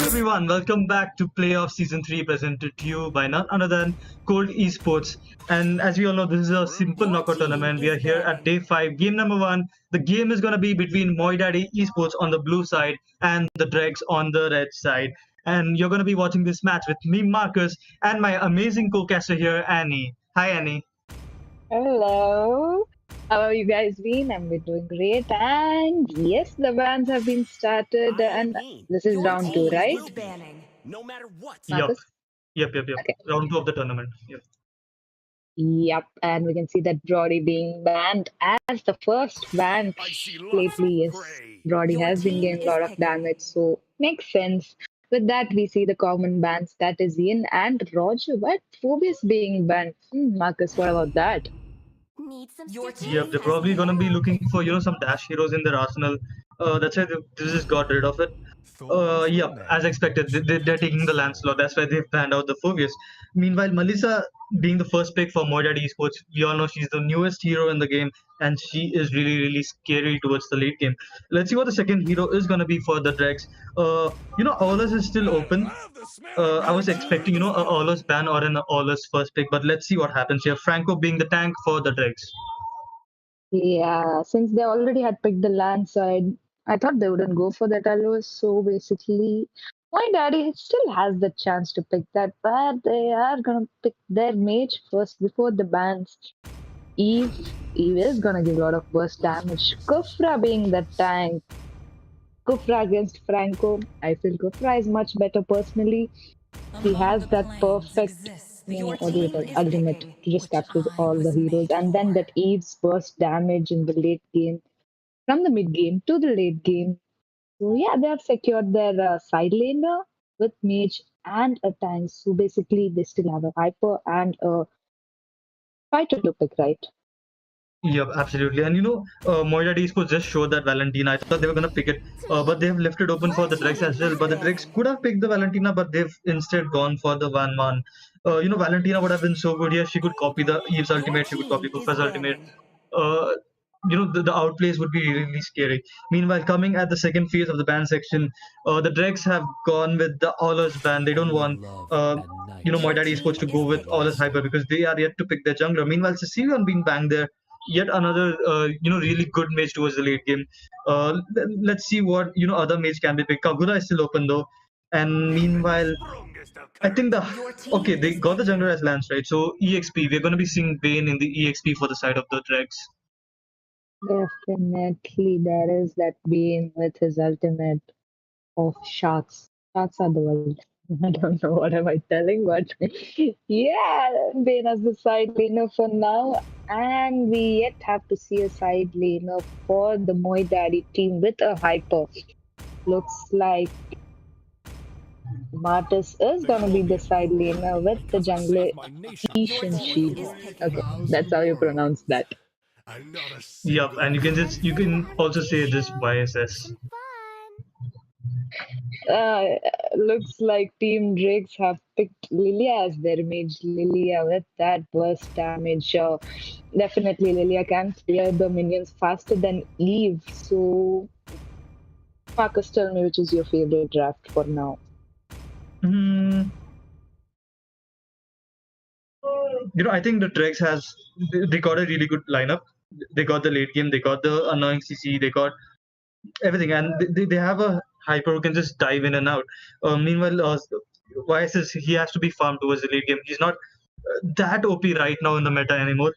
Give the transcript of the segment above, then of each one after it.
Everyone, welcome back to Playoff Season 3 presented to you by none other than Colt Esports. And as we all know, this is a simple knockout tournament. We are here at day 5, game number 1. The game is going to be between Moi Daddy Esports on the blue side and the Dregs on the red side. And you're going to be watching this match with me, Marcus, and my amazing co-caster here, Annie. Hi, Annie. Hello. How have you guys been? I'm been doing great. And yes, the bans have been started. And this is round 2, right? No matter what. Marcus? Yep. Okay. Round 2 of the tournament. Yep. Yep. And we can see that Brody being banned as the first ban lately. Yes, Brody has been getting a lot of damage. So makes sense. With that, we see the common bans, that is Ian and Roger. But Phobius being banned. Marcus, what about that? Yep, they're probably gonna be looking for some dash heroes in their arsenal. That's why they just got rid of it. Yep, as expected, they're taking the Lancelot. That's why they've banned out the Phobius. Meanwhile, Melissa being the first pick for Moi Daddy Esports, we all know she's the newest hero in the game, and she is really scary towards the late game. Let's see what the second hero is gonna be for the Dregs. Aulus is still open. I was expecting, a Aulus ban or an Aulus first pick, but let's see what happens here. Franco being the tank for the Dregs. Yeah, since they already had picked the land side, I thought they wouldn't go for that always. So basically, my daddy still has the chance to pick that, but they are gonna pick their mage first before the bans. Eve is gonna give a lot of burst damage. Kufra being the tank. Kufra against Franco. I feel Kufra is much better personally. He has that perfect ultimate to just capture all the heroes, and then that Eve's burst damage in the late game, from the mid game to the late game. So yeah, they have secured their side laner with mage and a tank. So basically, they still have a hyper and a fighter to pick, right? Yep, absolutely. And Moi Daddy Esports just showed that Valentina. I thought they were gonna pick it, but they've left it open for the Dregs as well. But the Dregs could have picked the Valentina, but they've instead gone for the Van. Valentina would have been so good here. She could copy the Eve's ultimate. She could copy Kufa's ultimate. The outplays would be really scary. Meanwhile, coming at the second phase of the ban section, the Dregs have gone with the Aulus ban. They don't want, Moi Daddy Esports to go with Aulus Hyper because they are yet to pick their jungler. Meanwhile, Cecilion being banged there. Yet another, really good mage towards the late game. Let's see what, other mage can be picked. Kagura is still open though. And meanwhile, I think okay, they got the jungler as Lance, right? So EXP, we're going to be seeing Bane in the EXP for the side of the Dregs. Definitely, there is that being with his ultimate of sharks. Sharks are the world. I don't know what am I telling, but yeah, Bane as the side laner for now. And we yet have to see a side laner for the Moi Daddy team with a hyper. Looks like Martis is gonna be the side laner with the jungler Ishin Shield. Okay, that's how you pronounce that. Yep, and you can also say this YSS. Uh, Looks like Team Drakes have picked Lilia as their mage. Lilia with that burst damage. Definitely, Lilia can clear the minions faster than Eve. So, Marcus, tell me which is your favorite draft for now. Hmm. I think the Dregs they got a really good lineup. They got the late game, they got the annoying CC, they got everything, and they have a hyper who can just dive in and out. Meanwhile, YSS, he has to be farmed towards the late game. He's not that OP right now in the meta anymore.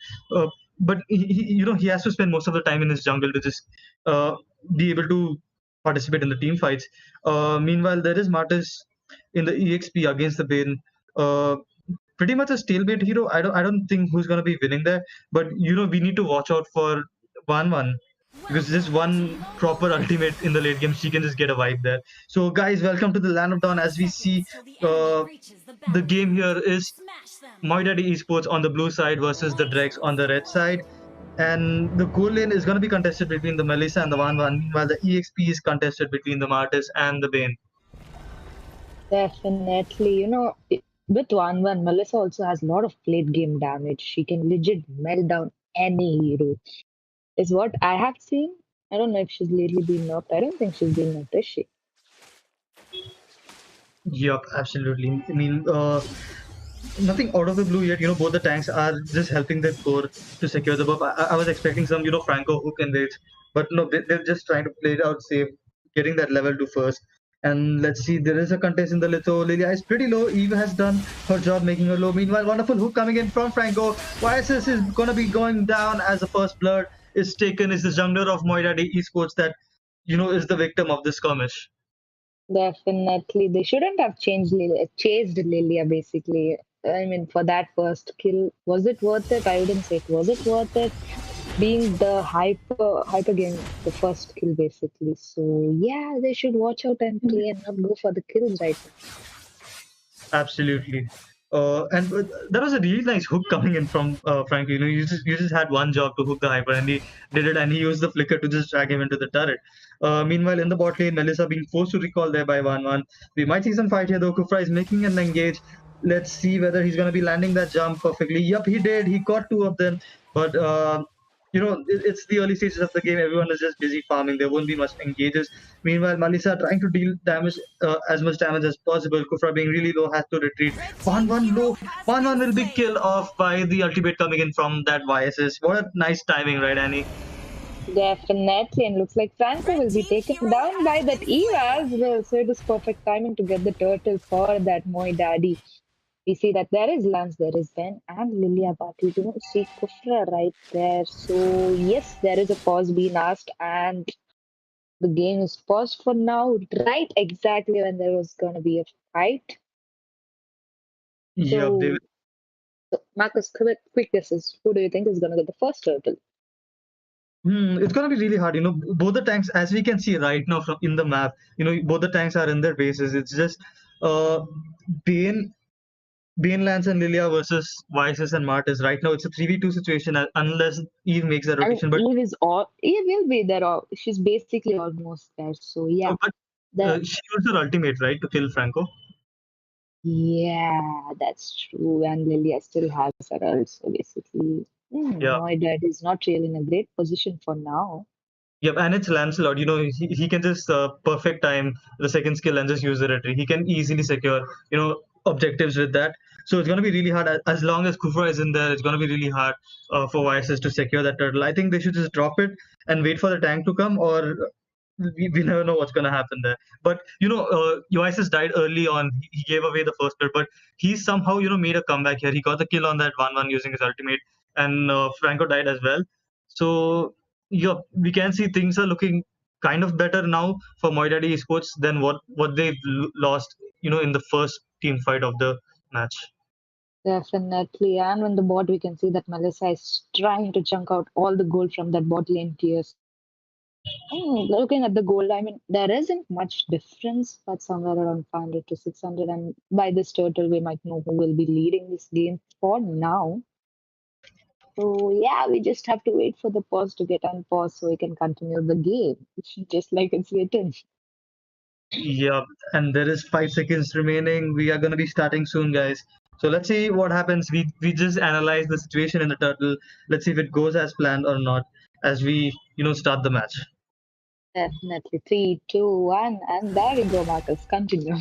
But he has to spend most of the time in his jungle to just uh, be able to participate in the team fights. Meanwhile, there is Martis in the EXP against the Bane. Uh, Pretty much a stalemate hero. I don't think who's gonna be winning there. But we need to watch out for 1-1 because just one proper ultimate in the late game, she can just get a vibe there. So guys, welcome to the Land of Dawn. As we see, the game here is My Daddy Esports on the blue side versus the Dregs on the red side. And the goal lane is going to be contested between the Melissa and the 1-1, while the EXP is contested between the Martis and the Bane. Definitely, with 1-1, Melissa also has a lot of late game damage. She can legit melt down any hero, is what I have seen. I don't know if she's lately been nerfed. I don't think she's been nerfed, is she? Yup, absolutely. I mean, nothing out of the blue yet. Both the tanks are just helping their core to secure the buff. I was expecting some, Franco hook and rage, but no, they're just trying to play it out safe, getting that level to first. And let's see, there is a contest in the litho. Lilia is pretty low. Eve has done her job making her low. Meanwhile, wonderful hook coming in from Franco. YSS is going to be going down as the first blood is taken. Is the jungler of Moidadi Esports that, is the victim of this skirmish. Definitely. They shouldn't have chased Lilia basically. I mean, for that first kill, was it worth it? I wouldn't say it. Was it worth it? Being the hyper game, the first kill basically. So yeah, they should watch out and play and not go for the kills right now. Absolutely. And that was a really nice hook coming in from Frank. You just had one job to hook the hyper, and he did it, and he used the flicker to just drag him into the turret. Meanwhile, in the bot lane, Melissa being forced to recall there by 1-1. We might see some fight here, though. Kufra is making an engage. Let's see whether he's going to be landing that jump perfectly. Yup, he did. He got two of them, but it's the early stages of the game. Everyone is just busy farming. There won't be much engages. Meanwhile, Malisa trying to deal damage, as much damage as possible. Kufra being really low has to retreat. 1-1 low. 1-1 will be killed off by the ultimate coming in from that YSS. What a nice timing, right, Annie? Definitely, and looks like Franco will be taken down by that Eve as well. So it is perfect timing to get the turtle for that Moi Daddy. We see that there is Lance, there is Ben, and Lilia, but we don't see Kufra right there. So yes, there is a pause being asked, and the game is paused for now, right exactly when there was gonna be a fight. Yup, they will. So Marcus, quick guesses. Who do you think is gonna get the first turtle? It's gonna be really hard. Both the tanks, as we can see right now from in the map, both the tanks are in their bases. It's just uh, Bane, Lance, and Lilia versus YSS and Martis. Right now, it's a 3v2 situation unless Eve makes a And rotation. But Eve will be there. She's basically almost there. So yeah, but the she used her ultimate, right, to kill Franco. yeah, that's true. And Lilia still has her also basically. Yeah. My dad is not really in a great position for now. Yep, and it's Lancelot. He can just perfect time the second skill and just use the retreat. He can easily secure, objectives with that. So it's going to be really hard. As long as Kufra is in there, it's going to be really hard for YSS to secure that turtle. I think they should just drop it and wait for the tank to come, or we never know what's gonna happen there. But Oasis died early on. He gave away the first bit, but he somehow made a comeback here. He got the kill on that 1-1 using his ultimate, and Franco died as well. So yeah, we can see things are looking kind of better now for Moidadi Esports than what they've lost in the first team fight of the match. Definitely. And on the bot, we can see that Melissa is trying to chunk out all the gold from that bot lane tiers. Looking at the gold, I mean, there isn't much difference, but somewhere around 500 to 600. And by this total, we might know who will be leading this game for now. So, yeah, we just have to wait for the pause to get unpaused so we can continue the game, just like it's written. Yeah, and there is 5 seconds remaining. We are going to be starting soon, guys. So let's see what happens. We just analyze the situation in the turtle. Let's see if it goes as planned or not as we start the match. Definitely. 3, 2, 1. And there we go, Marcus. Continue.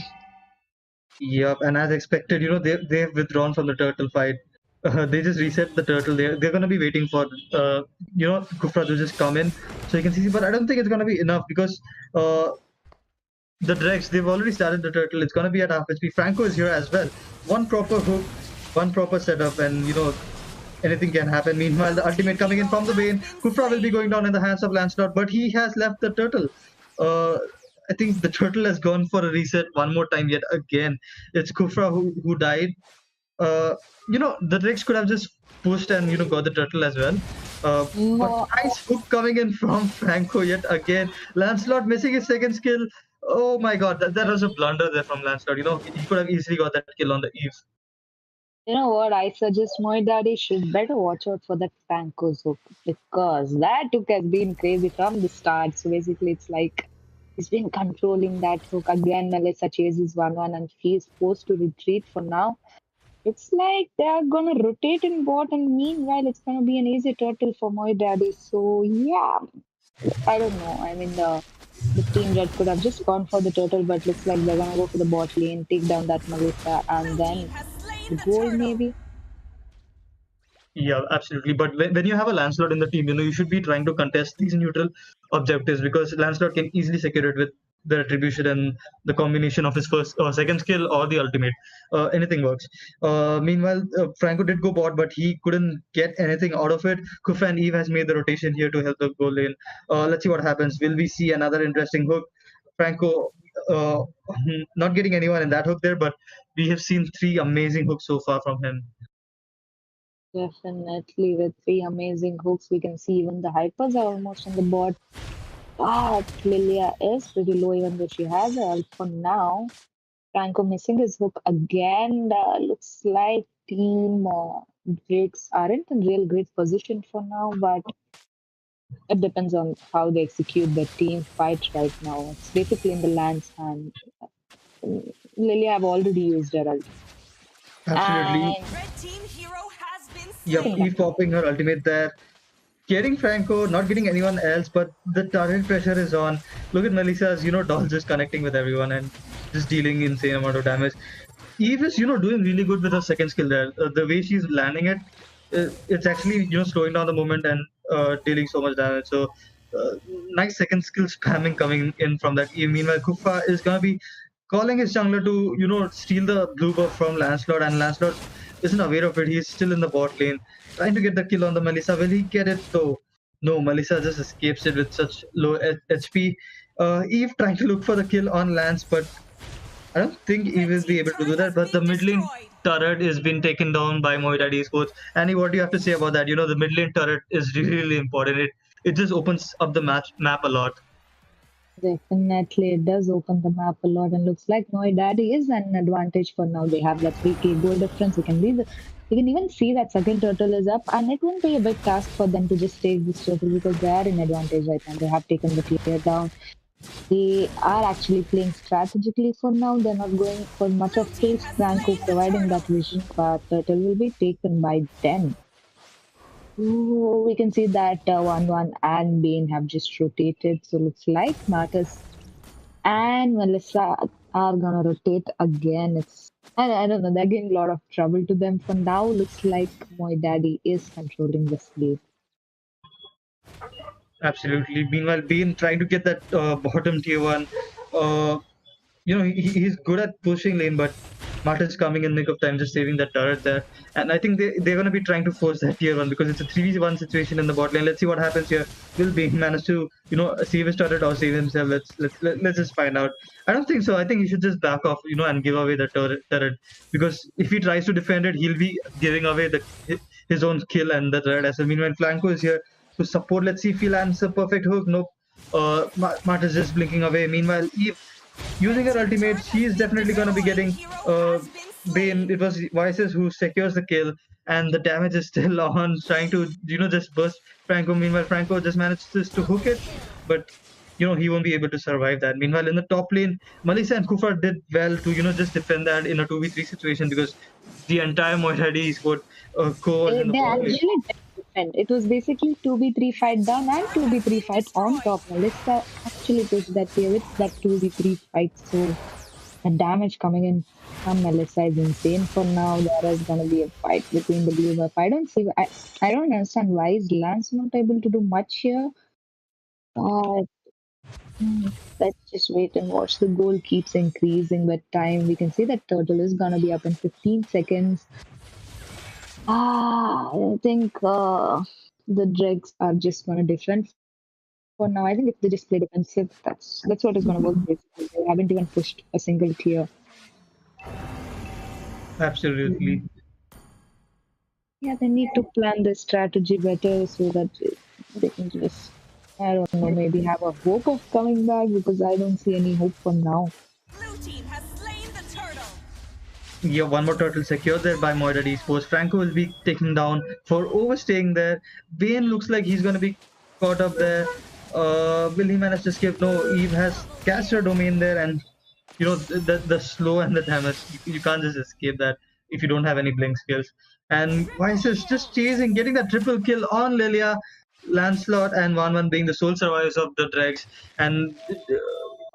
Yep, and as expected, they've withdrawn from the turtle fight. They just reset the turtle. They're going to be waiting for Kufra to just come in so you can see. But I don't think it's going to be enough because the Drex, they've already started the turtle. It's going to be at half HP. Franco is here as well. One proper hook, one proper setup, and anything can happen. Meanwhile, the ultimate coming in from the Bane. Kufra will be going down in the hands of Lancelot, but he has left the turtle. I think the turtle has gone for a reset one more time yet again. It's Kufra who died. The Drex could have just pushed and got the turtle as well. But nice hook coming in from Franco yet again. Lancelot missing his second skill. Oh my god, that was a blunder there from Lancelot. He could have easily got that kill on the eve. You know what? I suggest my daddy should better watch out for that Franco's hook because that hook has been crazy from the start. So basically, it's like he's been controlling that hook. Again, Melissa chases 1-1 and she's forced to retreat for now. It's like they're gonna rotate in bot, and meanwhile, it's gonna be an easy turtle for my daddy. So, yeah, I don't know. I mean, the team red could have just gone for the turtle, but looks like they're gonna go for the bot lane, take down that Melissa, and then the goal maybe. Yeah, absolutely. But when you have a Lancelot in the team, you should be trying to contest these neutral objectives because Lancelot can easily secure it with the retribution and the combination of his first or second skill or the ultimate. Anything works. Meanwhile, Franco did go bot, but he couldn't get anything out of it. Kufa and Eve has made the rotation here to help the goal lane. Let's see what happens. Will we see another interesting hook? Franco uh, not getting anyone in that hook there, but we have seen 3 amazing hooks so far from him. Definitely, with 3 amazing hooks, we can see even the hypers are almost on the board. But Lilia is pretty low, even though she has a ult for now. Franco missing his hook again. Looks like team Drakes aren't in real great position for now, but it depends on how they execute the team fight right now. It's basically in the land's hand. Lilia have already used her ult. Absolutely. And Red team hero has been Yep, slain. Eve popping her ultimate there. Getting Franco, not getting anyone else, but the turret pressure is on. Look at Melissa's, doll just connecting with everyone and just dealing insane amount of damage. Eve is, doing really good with her second skill there. The way she's landing it, it's actually, slowing down the moment and dealing so much damage. So, uh, nice second skill spamming coming in from that Eve. Meanwhile, Kufa is gonna be calling his jungler to, steal the blue buff from Lancelot, and Lancelot isn't aware of it. He's still in the bot lane, trying to get the kill on the Melissa. Will he get it though? No, Melissa just escapes it with such low HP. Eve trying to look for the kill on Lance, but I don't think Eve will be able to do that. But the mid lane turret is being taken down by Moidadi Esports. Annie, what do you have to say about that? The mid lane turret is really, really important. It just opens up the map a lot. definitely, it does open the map a lot, and looks like Noi Daddy is an advantage for now. They have that 3K goal difference. You can even see that second turtle is up, and it won't be a big task for them to just take this turtle because they are in advantage right now. They have taken the tier down. They are actually playing strategically for now. They're not going for much of kills. Franco providing that vision, but turtle will be taken by 10. Ooh, we can see that 1-1 and Bane have just rotated. So looks like Marcus and Melissa are gonna rotate again. I don't know, they're giving a lot of trouble to them for now. Looks like my daddy is controlling this game. Absolutely. Meanwhile, Bane trying to get that bottom tier one. Uh, he's good at pushing lane, but Martin's coming in nick of time, just saving that turret there. And I think they're going to be trying to force that tier one because it's a 3v1 situation in the bot lane. Let's see what happens here. Will Bane manage to save his turret or save himself? Let's just find out. I don't think so. I think he should just back off, and give away the turret because if he tries to defend it, he'll be giving away his own kill and the turret as well. Meanwhile, Flanco is here to support. Let's see if he lands a perfect hook. Nope. Martin's just blinking away. Meanwhile, Eve using her ultimate, she is definitely going to be getting Bane. It was Vices who secures the kill, and the damage is still on, trying to just burst Franco. Meanwhile, Franco just manages to hook it, but he won't be able to survive that. Meanwhile, in the top lane, Melissa and Kufa did well to just defend that in a 2v3 situation because the entire Moiradi squad Colt in the They bot lane. actually did defend. It was basically 2v3 fight down and 2v3 fight on top. Melissa actually pushed that tier with that 2v3 fight. So the damage coming in from Melissa is insane. For now, there is gonna be a fight between the blue buff. I don't understand why is Lance not able to do much here. But let's just wait and watch. The goal keeps increasing with time. We can see that turtle is gonna be up in 15 seconds. I think the dregs are just gonna defend for now. I think if they just play defensive, that's what is gonna work. Basically, they haven't even pushed a single tier. Absolutely. Yeah, they need to plan their strategy better so that they can just, I don't know, maybe have a hope of coming back because I don't see any hope for now. Blue team has slain the turtle. Yeah, one more turtle secured there by Moira Esports. Franco will be taken down for overstaying there. Bane looks like he's going to be caught up there. Will he manage to escape? No, Eve has cast her domain there, and the slow and the damage. You can't just escape that if you don't have any blink skills. And Vice is just chasing, getting that triple kill on Lilia, Lancelot, and 1-1 being the sole survivors of the Dregs. And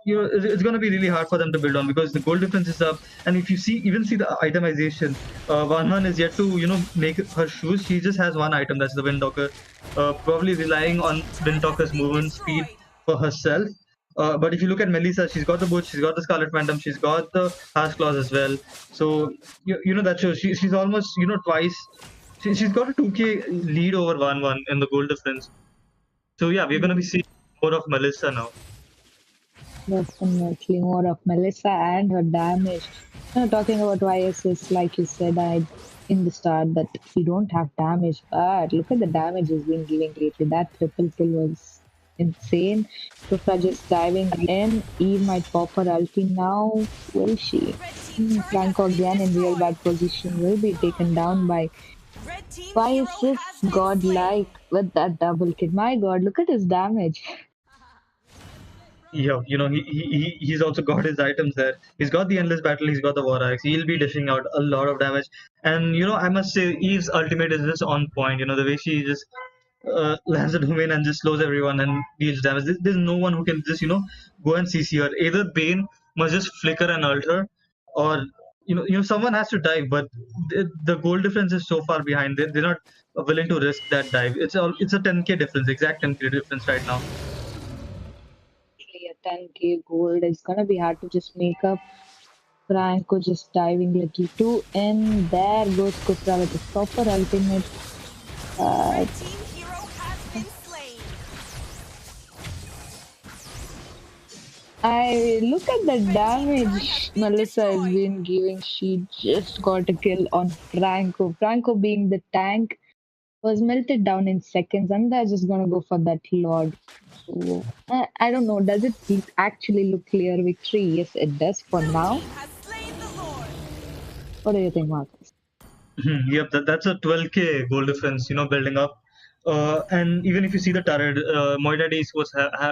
it's going to be really hard for them to build on because the goal difference is up. And if you even see the itemization, 1-1 is yet to make her shoes. She just has one item, that's the Windtalker, probably relying on Windtalker's movement speed for herself. But if you look at Melissa, she's got the Butch, she's got the Scarlet Phantom, she's got the Harsh Claws as well. So that shows she's almost twice. She's got a 2k lead over 1-1 in the goal difference. So yeah, we're gonna be seeing more of Melissa now. Definitely more of Melissa and her damage. Talking about YSS, like you said, in the start that we don't have damage, but look at the damage he's been giving lately. That triple kill was insane. Kufra just diving in. Eve might pop her ulti now. Will she? Franco again in real bad position will be taken down by YSS godlike with that double kill. My god, look at his damage. Yeah, he's also got his items there. He's got the endless battle. He's got the war axe. He'll be dishing out a lot of damage. And I must say, Eve's ultimate is just on point. The way she just lands a domain and just slows everyone and deals damage. There's no one who can just go and CC her. Either Bane must just flicker and ult her, or someone has to dive. But the goal difference is so far behind. They're not willing to risk that dive. It's a 10k difference, exact 10k difference right now. A 10k gold. It's gonna be hard to just make up. Franco just diving little too in. There goes Kufra with a proper ultimate. Red team hero has been slain. I look at the damage Melissa has been giving. She just got a kill on Franco. Franco being the tank was melted down in seconds, and they're just gonna go for that Lord. So, I don't know. Does it actually look clear victory? Yes, it does for now. Has slain the Lord. What do you think, Marcus? Yep, that's a 12k goal difference, building up. And even if you see the turret, Moira Esports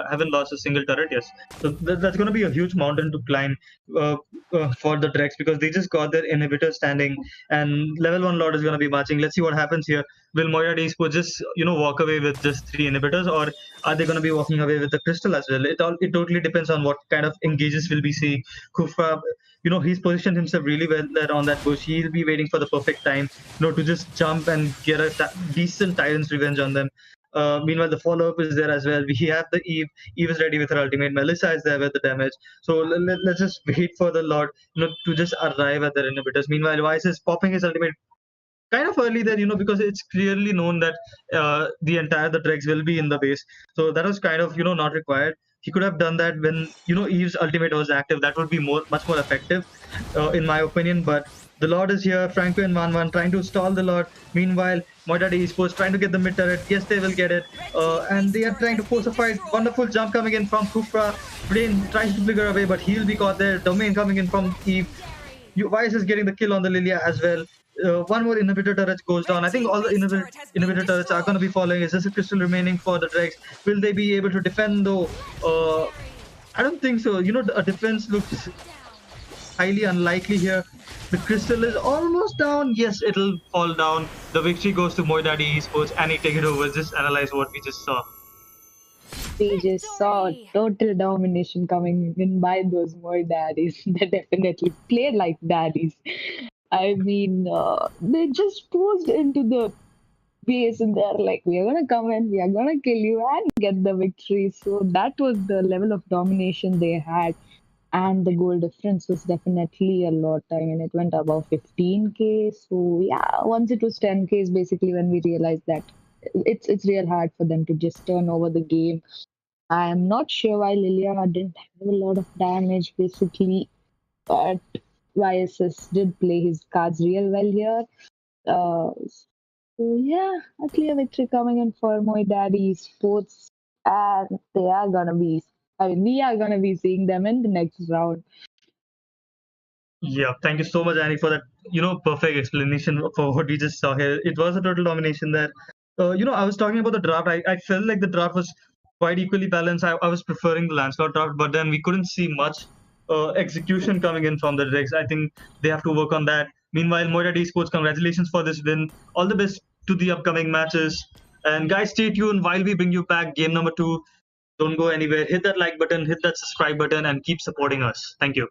haven't lost a single turret yet. So that's going to be a huge mountain to climb for the Drex because they just got their inhibitor standing and level 1 Lord is going to be marching. Let's see what happens here. Will Moira Esports just, walk away with just 3 inhibitors, or are they going to be walking away with the crystal as well? It totally depends on what kind of engages will we see. Kufa, he's positioned himself really well there on that bush. He'll be waiting for the perfect time, to just jump and get a decent Tyrant's Revenge on them. Meanwhile, the follow up is there as well. We have the Eve. Eve is ready with her ultimate. Melissa is there with the damage. So let's just wait for the Lord, to just arrive at their inhibitors. Meanwhile, Vice is popping his ultimate kind of early there, because it's clearly known that the Dregs will be in the base. So that was kind of not required. He could have done that when Eve's ultimate was active. That would be much more effective, in my opinion. But the Lord is here. Franco and Van trying to stall the Lord. Meanwhile, Moidadi Esports trying to get the mid turret. Yes, they will get it. And they are trying to force a fight. Wonderful jump coming in from Kufra. Brain tries to figure away, but he'll be caught there. Domain coming in from Eve. Vice is getting the kill on the Lilia as well. One more inhibitor turret goes down. I think all the inhibitor turrets are going to be falling. Is just a crystal remaining for the Dregs. Will they be able to defend though? I don't think so. A defense looks highly unlikely here. The crystal is almost down. Yes, it'll fall down. The victory goes to Moidadi Esports. Annie, take it over. Just analyze what we just saw. We just saw total domination coming in by those more daddies. They definitely played like daddies. I mean, they just posed into the base and they're like, we are going to come in, we are going to kill you and get the victory. So that was the level of domination they had. And the goal difference was definitely a lot. I mean, it went above 15k. So yeah, once it was 10k is basically when we realized that it's real hard for them to just turn over the game. I am not sure why Liliana didn't have a lot of damage basically, but YSS did play his cards real well here. So yeah, a clear victory coming in for Moidadi Sports, and we are gonna be seeing them in the next round. Yeah, thank you so much, Annie, for that, perfect explanation for what we just saw here. It was a total domination there. I was talking about the draft. I felt like the draft was quite equally balanced. I was preferring the Lancelot draft, but then we couldn't see much execution coming in from the Dregs. I think they have to work on that. Meanwhile, Moira Esports, congratulations for this win. All the best to the upcoming matches. And guys, stay tuned while we bring you back game number 2. Don't go anywhere. Hit that like button, hit that subscribe button, and keep supporting us. Thank you.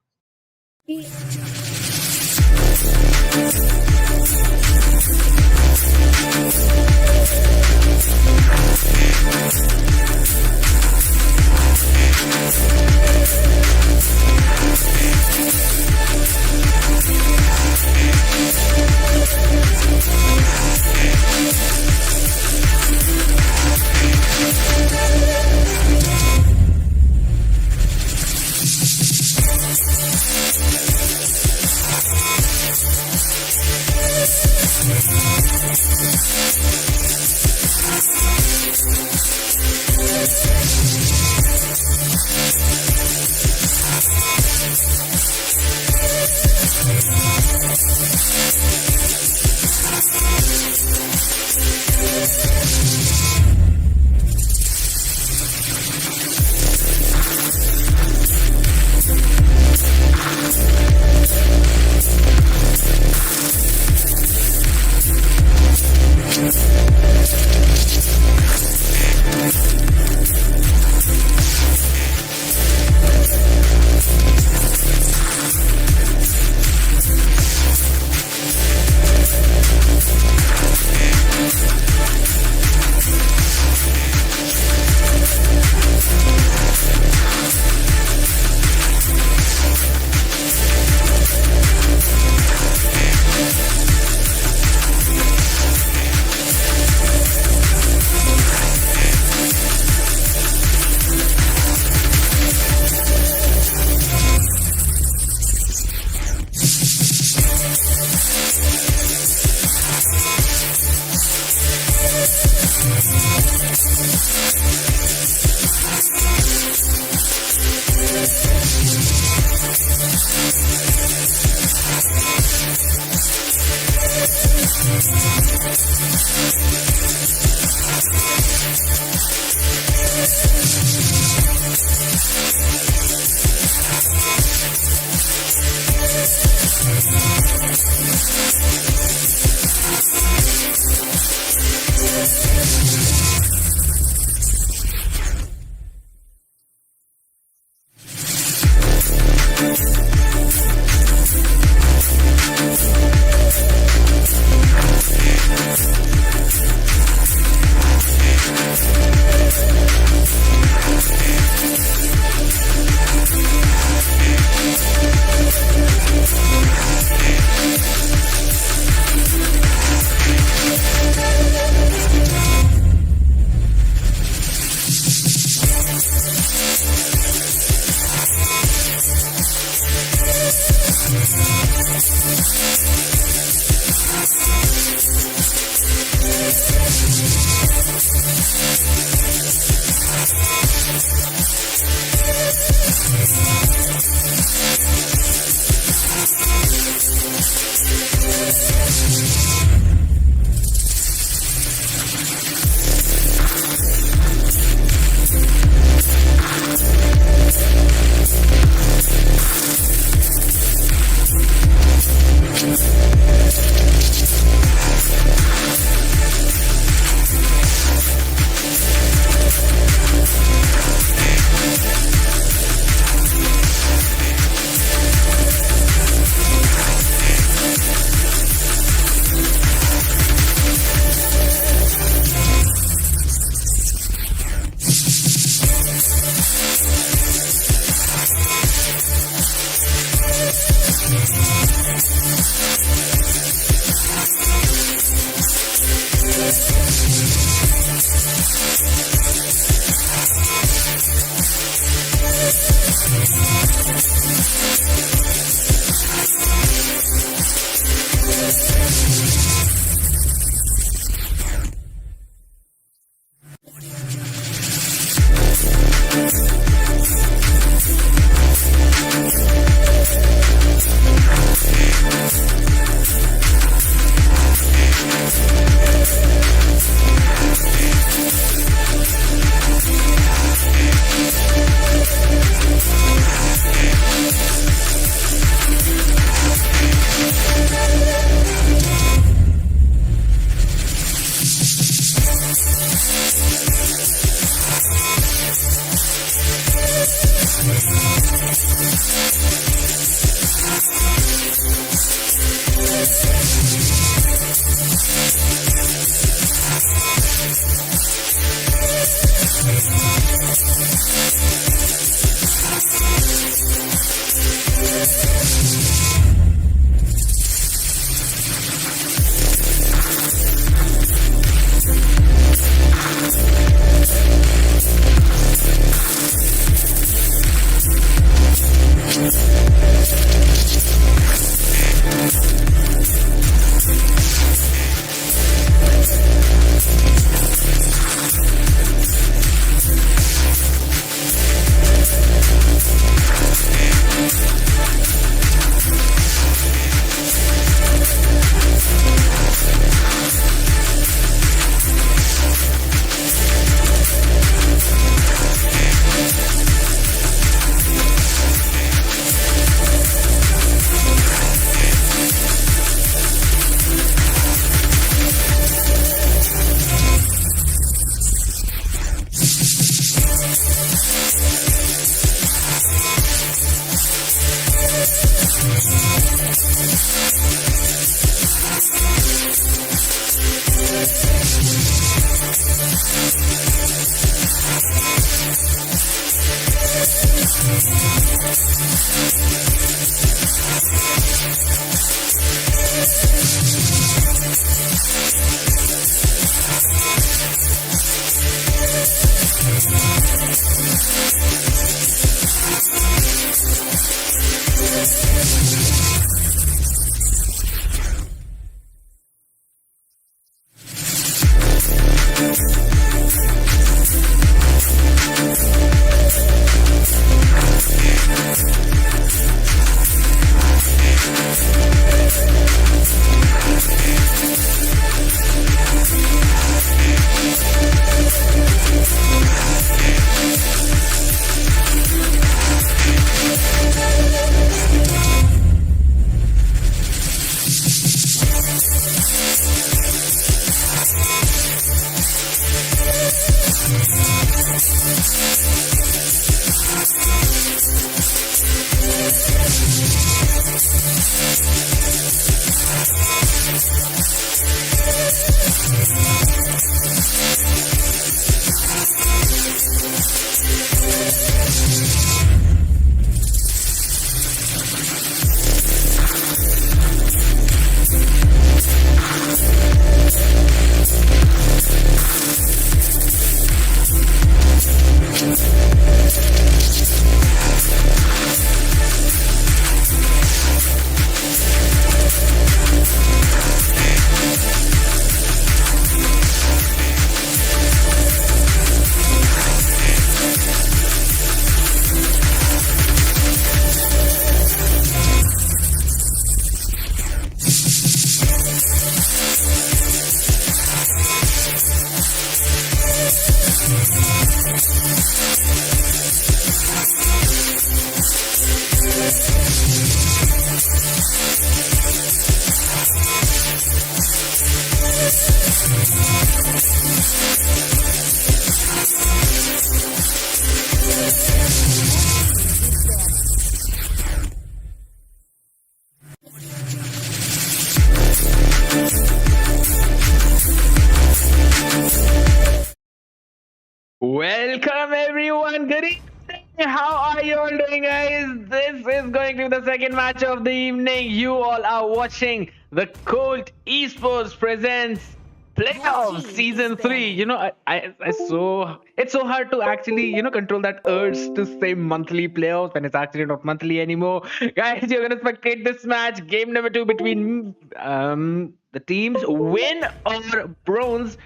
Welcome everyone. Good evening. How are you all doing, guys? This is going to be the second match of the evening. You all are watching the Colt Esports presents playoffs season 3. It's so hard to actually control that urge to say monthly playoffs when it's actually not monthly anymore. Guys, you're gonna spectate this match, game number 2 between the teams Win or Bronze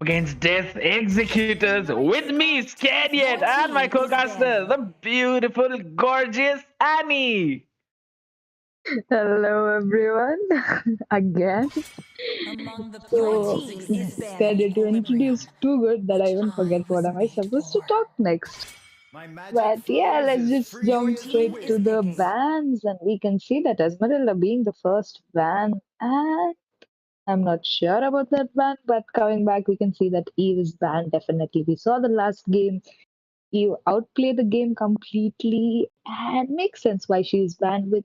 against Death Executors. With me, Scared Yet, and my co-caster, the beautiful, gorgeous Annie. Hello, everyone. Again. Among the So, teams is Scared to banning. introduce too good that I even forget what am I supposed to talk next. But yeah, let's just jump straight to the bans, and we can see that Esmeralda being the first ban, and I'm not sure about that ban, but coming back, we can see that Eve is banned definitely. We saw the last game, Eve outplay the game completely, and makes sense why she is banned with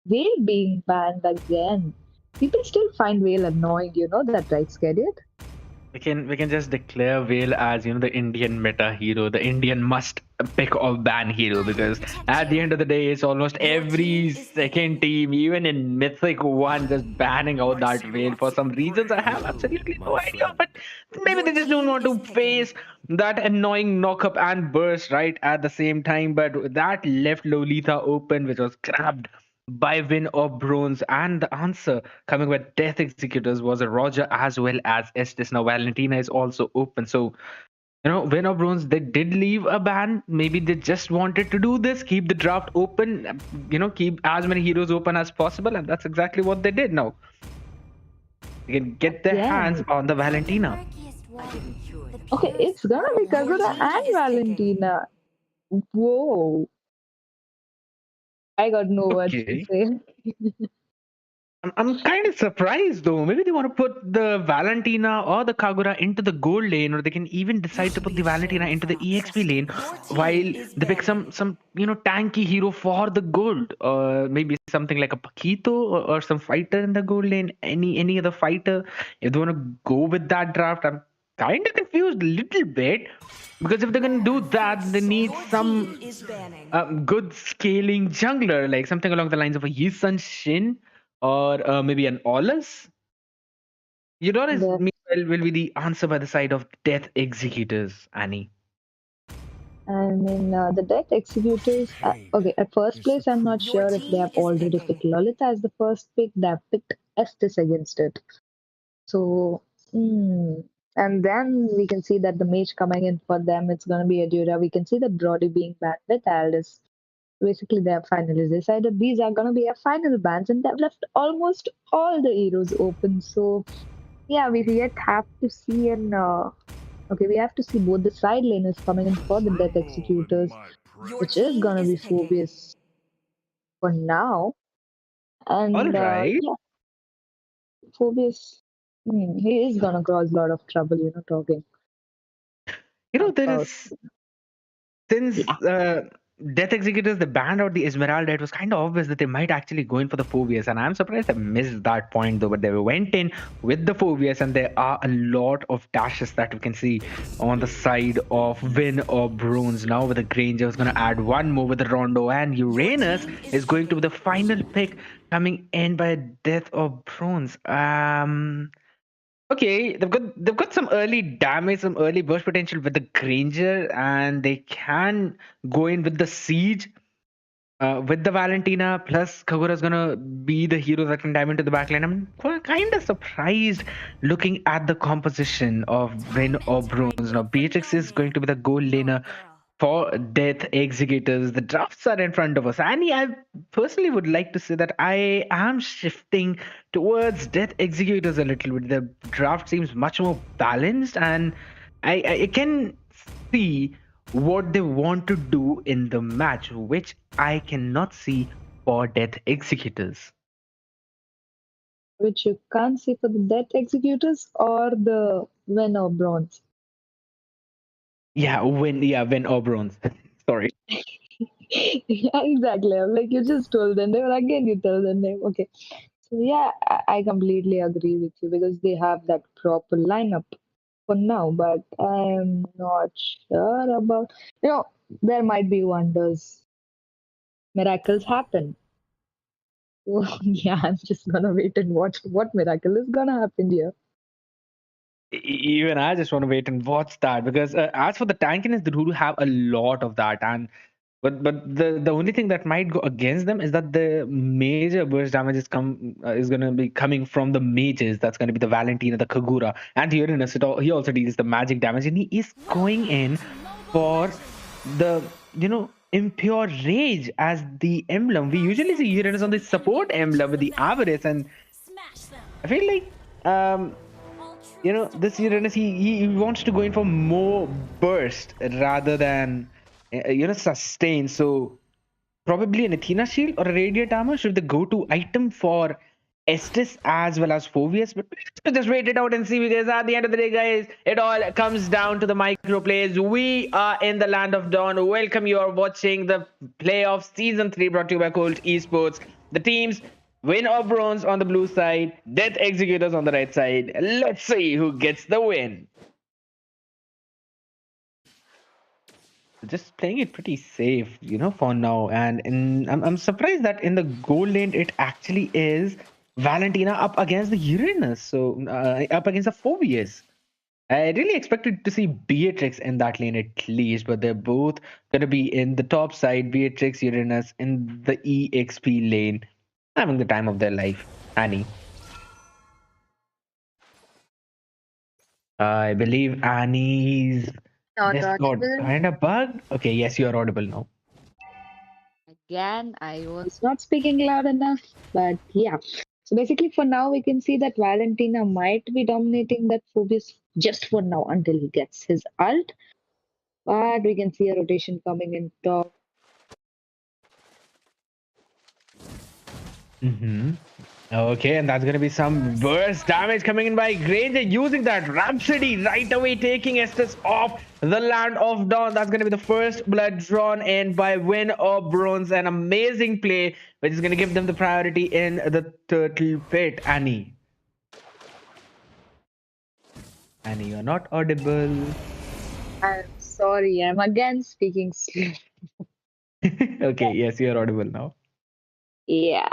Whale being banned again. People still find Whale annoying, you know that, right, Scared? We can just declare Vale as the Indian meta hero, the Indian must pick or ban hero, because at the end of the day, it's almost every second team, even in Mythic One, just banning out that Vale for some reasons. I have absolutely no idea, but maybe they just don't want to face that annoying knockup and burst right at the same time. But that left Lolita open, which was grabbed by Win or Bronze, and the answer coming with Death Executors was a Roger as well as Estes. Now Valentina is also open, so Win or Bronze, they did leave a ban. Maybe they just wanted to do this, keep the draft open, keep as many heroes open as possible, and that's exactly what they did. Now they can get their hands Yeah. on the Valentina. Okay, it's gonna be Kagura and Valentina. Whoa. I got no words to Okay. say. I'm kind of surprised though. Maybe they want to put the Valentina or the Kagura into the gold lane, or they can even decide to put the Valentina into the EXP lane, while they pick some tanky hero for the gold, or maybe something like a Paquito, or some fighter in the gold lane. Any other fighter, if they want to go with that draft, I'm kind of confused a little bit, because if they're gonna do that, they need some good scaling jungler, like something along the lines of a Yisun Shin, or maybe an Olus. Eudonis The, meanwhile will be the answer by the side of Death Executors, Annie. the Death Executors. Okay, at first place, I'm not sure if they have already picked Lolita as the first pick. They have picked Estes against it. So, and then we can see that the mage coming in for them, it's going to be Adura. We can see that Brody being banned with Aldous. Basically, they have finally decided these are going to be our final bans, and they've left almost all the heroes open. So, yeah, we yet have to see okay, we have to see both the side laners coming in for the Death Executors, which is going to be Phobius for now. All And right. yeah, Phobius, he is going to cause a lot of trouble, talking There about. is, since Yeah, Death Executors, the banned out the Esmeralda, it was kind of obvious that they might actually go in for the Phobius. And I'm surprised they missed that point though. But they went in with the Phobius, and there are a lot of dashes that we can see on the side of Win or Bronze. Now with the Granger is going to add one more with the Rondo, and Uranus is going to be the final pick coming in by Death or Bronze. Okay, they've got some early damage, some early burst potential with the Granger, and they can go in with the Siege, with the Valentina. Plus, Kagura is gonna be the hero that can dive into the backline. I'm kind of surprised looking at the composition of Win or Bronze. Now, Beatrix is going to be the goal laner for Death Executors. The drafts are in front of us. Annie, I personally would like to say that I am shifting towards Death Executors a little bit. The draft seems much more balanced, and I can see what they want to do in the match, which I cannot see for Death Executors. which you can't see for the Death Executors or the Win or Bronze. Win or Bronze. Sorry. Yeah, exactly. I'm like, you just told the name, and again you tell the name. Okay. So yeah, I completely agree with you because they have that proper lineup for now, but I'm not sure about there might be wonders. Miracles happen. Oh, yeah, I'm just gonna wait and watch what miracle is gonna happen here. Even I just want to wait and watch that because as for the tankiness, they do have a lot of that, and but the only thing that might go against them is that the major burst damage is going to be coming from the mages. That's going to be the Valentina, the Kagura, and the Uranus. He also deals the magic damage, and he is going in for the impure rage as the emblem. We usually see Uranus on the support emblem with the avarice, and I feel like this Uranus, he wants to go in for more burst rather than sustain. So probably an Athena shield or a radiant armor should the go-to item for Estes as well as Phobius. But we'll just wait it out and see, because at the end of the day, guys, it all comes down to the micro plays. We are in the land of dawn. Welcome, you are watching the playoff season 3 brought to you by Colt Esports. The teams win or bronze on the blue side, Death Executors on the right side. Let's see who gets the win. Just playing it pretty safe, for now. And I'm surprised that in the gold lane it actually is Valentina up against the Uranus, so up against the Phobius. I really expected to see Beatrix in that lane at least, but they're both gonna be in the top side. Beatrix, Uranus in the EXP lane, having the time of their life. Annie, I believe Annie's Not Discord audible. kind of bugged. Okay, yes, you are audible now. Again, I was not speaking loud enough, but yeah. So basically, for now, we can see that Valentina might be dominating that Phoebus just for now until he gets his ult. But we can see a rotation coming in top. Okay, and that's gonna be some burst damage coming in by Granger using that Rhapsody right away, taking Estes off the land of dawn. That's gonna be the first blood drawn in by Win or Bronze. An amazing play, which is gonna give them the priority in the turtle pit. Annie, you're not audible. I'm sorry, I'm again speaking slow. Okay, yes, you're audible now. Yeah,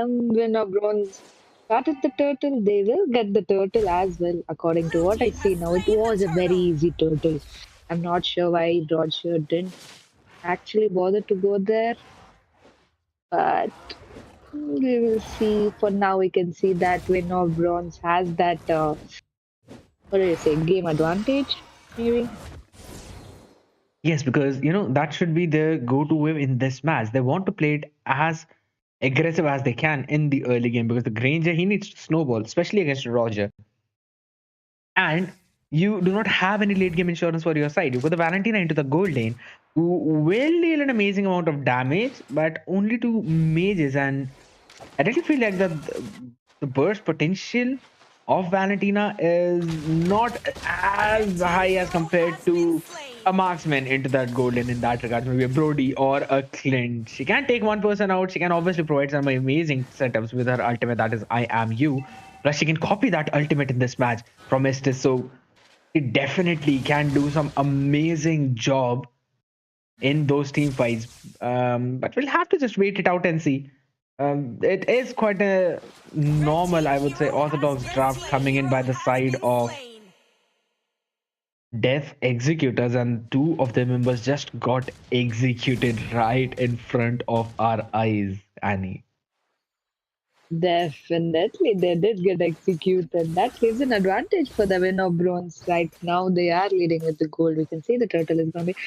winner bronze started the turtle, they will get the turtle as well, according to what I see now. It was a very easy turtle. I'm not sure why Roger didn't actually bother to go there, but we will see. For now, we can see that winner of bronze has that, what do you say, game advantage, maybe? Yes, because that should be their go-to way in this match. They want to play it as aggressive as they can in the early game, because the Granger, he needs to snowball, especially against Roger. And you do not have any late game insurance for your side. You put the Valentina into the gold lane, who will deal an amazing amount of damage, but only to mages. And I really feel like the burst potential of Valentina is not as high as compared to a marksman into that gold lane in that regard. Maybe a Brody or a Clint. She can take one person out. She can obviously provide some amazing setups with her ultimate, that is I Am You. Plus, she can copy that ultimate in this match from Estes. So it definitely can do some amazing job in those team fights. But we'll have to just wait it out and see. It is quite a normal, I would say, orthodox draft coming in by the side of Death Executors, and two of their members just got executed right in front of our eyes, Annie. Definitely, they did get executed. That gives an advantage for the win of bronze. Right now, they are leading with the gold. We can see the turtle is going to be.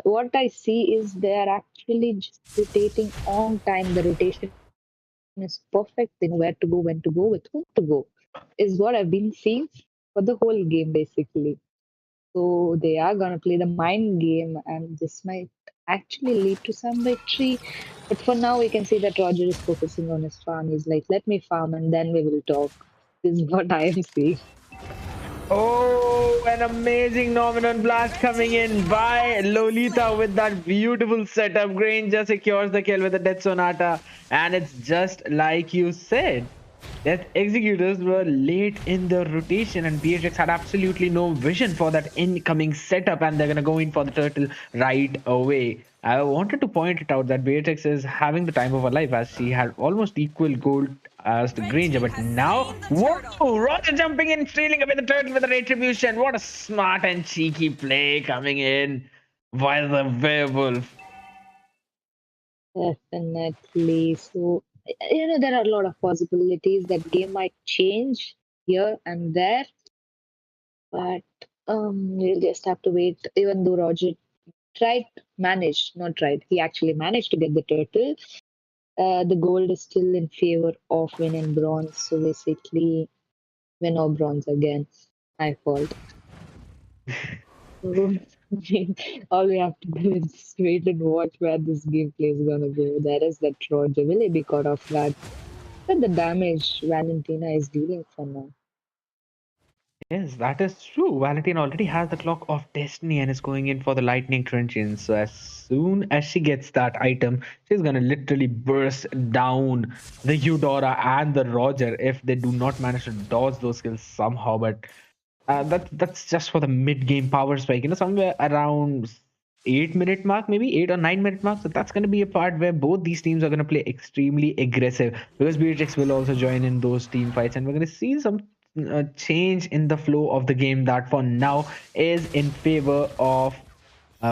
What I see is they are actually just rotating on time. The rotation is perfect. They know where to go, when to go, with whom to go, is what I've been seeing for the whole game, basically. So they are going to play the mind game, and this might actually lead to some victory. But for now, we can see that Roger is focusing on his farm. He's like, let me farm and then we will talk. This is what I am seeing. Oh, an amazing Nominal Blast coming in by Lolita with that beautiful setup. Granger secures the kill with the Death Sonata. And it's just like you said. Death Executors were late in the rotation, and BHX had absolutely no vision for that incoming setup, and they're gonna go in for the turtle right away. I wanted to point it out that BHX is having the time of her life, as she had almost equal gold as the Red Granger, team but has now, slain the turtle. whoa! Roger jumping in, stealing away the turtle with the retribution. What a smart and cheeky play coming in by the werewolf. Definitely. So, there are a lot of possibilities that game might change here and there, but we'll just have to wait. Even though Roger not tried, he actually managed to get the turtle. The gold is still in favor of win and bronze. So basically, win or bronze again. My fault. So, all we have to do is wait and watch where this gameplay is gonna go. There is that Roger. Will he be caught off guard? But the damage Valentina is dealing for now. Yes, that is true. Valentine already has the clock of destiny and is going in for the lightning truncheon. So as soon as she gets that item, she's gonna literally burst down the Eudora and the Roger if they do not manage to dodge those skills somehow. But that's just for the mid-game power spike. Somewhere around 8 minute mark, maybe 8 or 9 minute mark. So that's gonna be a part where both these teams are gonna play extremely aggressive because BHX will also join in those team fights, and we're gonna see some change in the flow of the game that for now is in favor of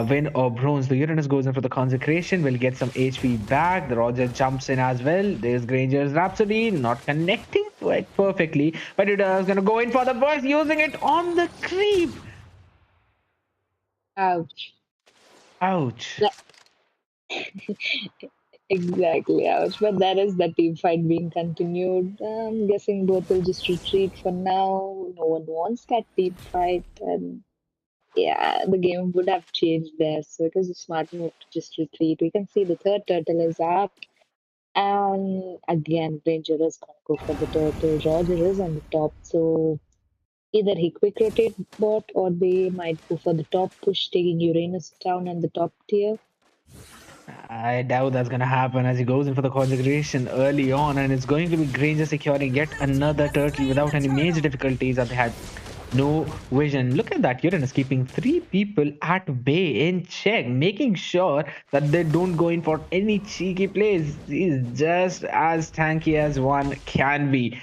win or bronze. The Uranus goes in for the consecration, will get some HP back. The Roger jumps in as well. There's Granger's Rhapsody, not connecting to it perfectly, but it is going to go in for the burst, using it on the creep. Ouch. Ouch. Exactly, ouch. But there is the team fight being continued. I'm guessing both will just retreat for now. No one wants that team fight, and yeah, the game would have changed there. So it was a smart move to just retreat. We can see the third turtle is up. And again, Ranger is gonna go for the turtle. Roger is on the top, so either he quick rotate bot or they might go for the top push, taking Uranus down and the top tier. I doubt that's going to happen as he goes in for the consecration early on, and it's going to be Granger securing yet another turtle without any major difficulties that they had no vision. Look at that. Uranus keeping three people at bay in check, making sure that they don't go in for any cheeky plays. He's just as tanky as one can be.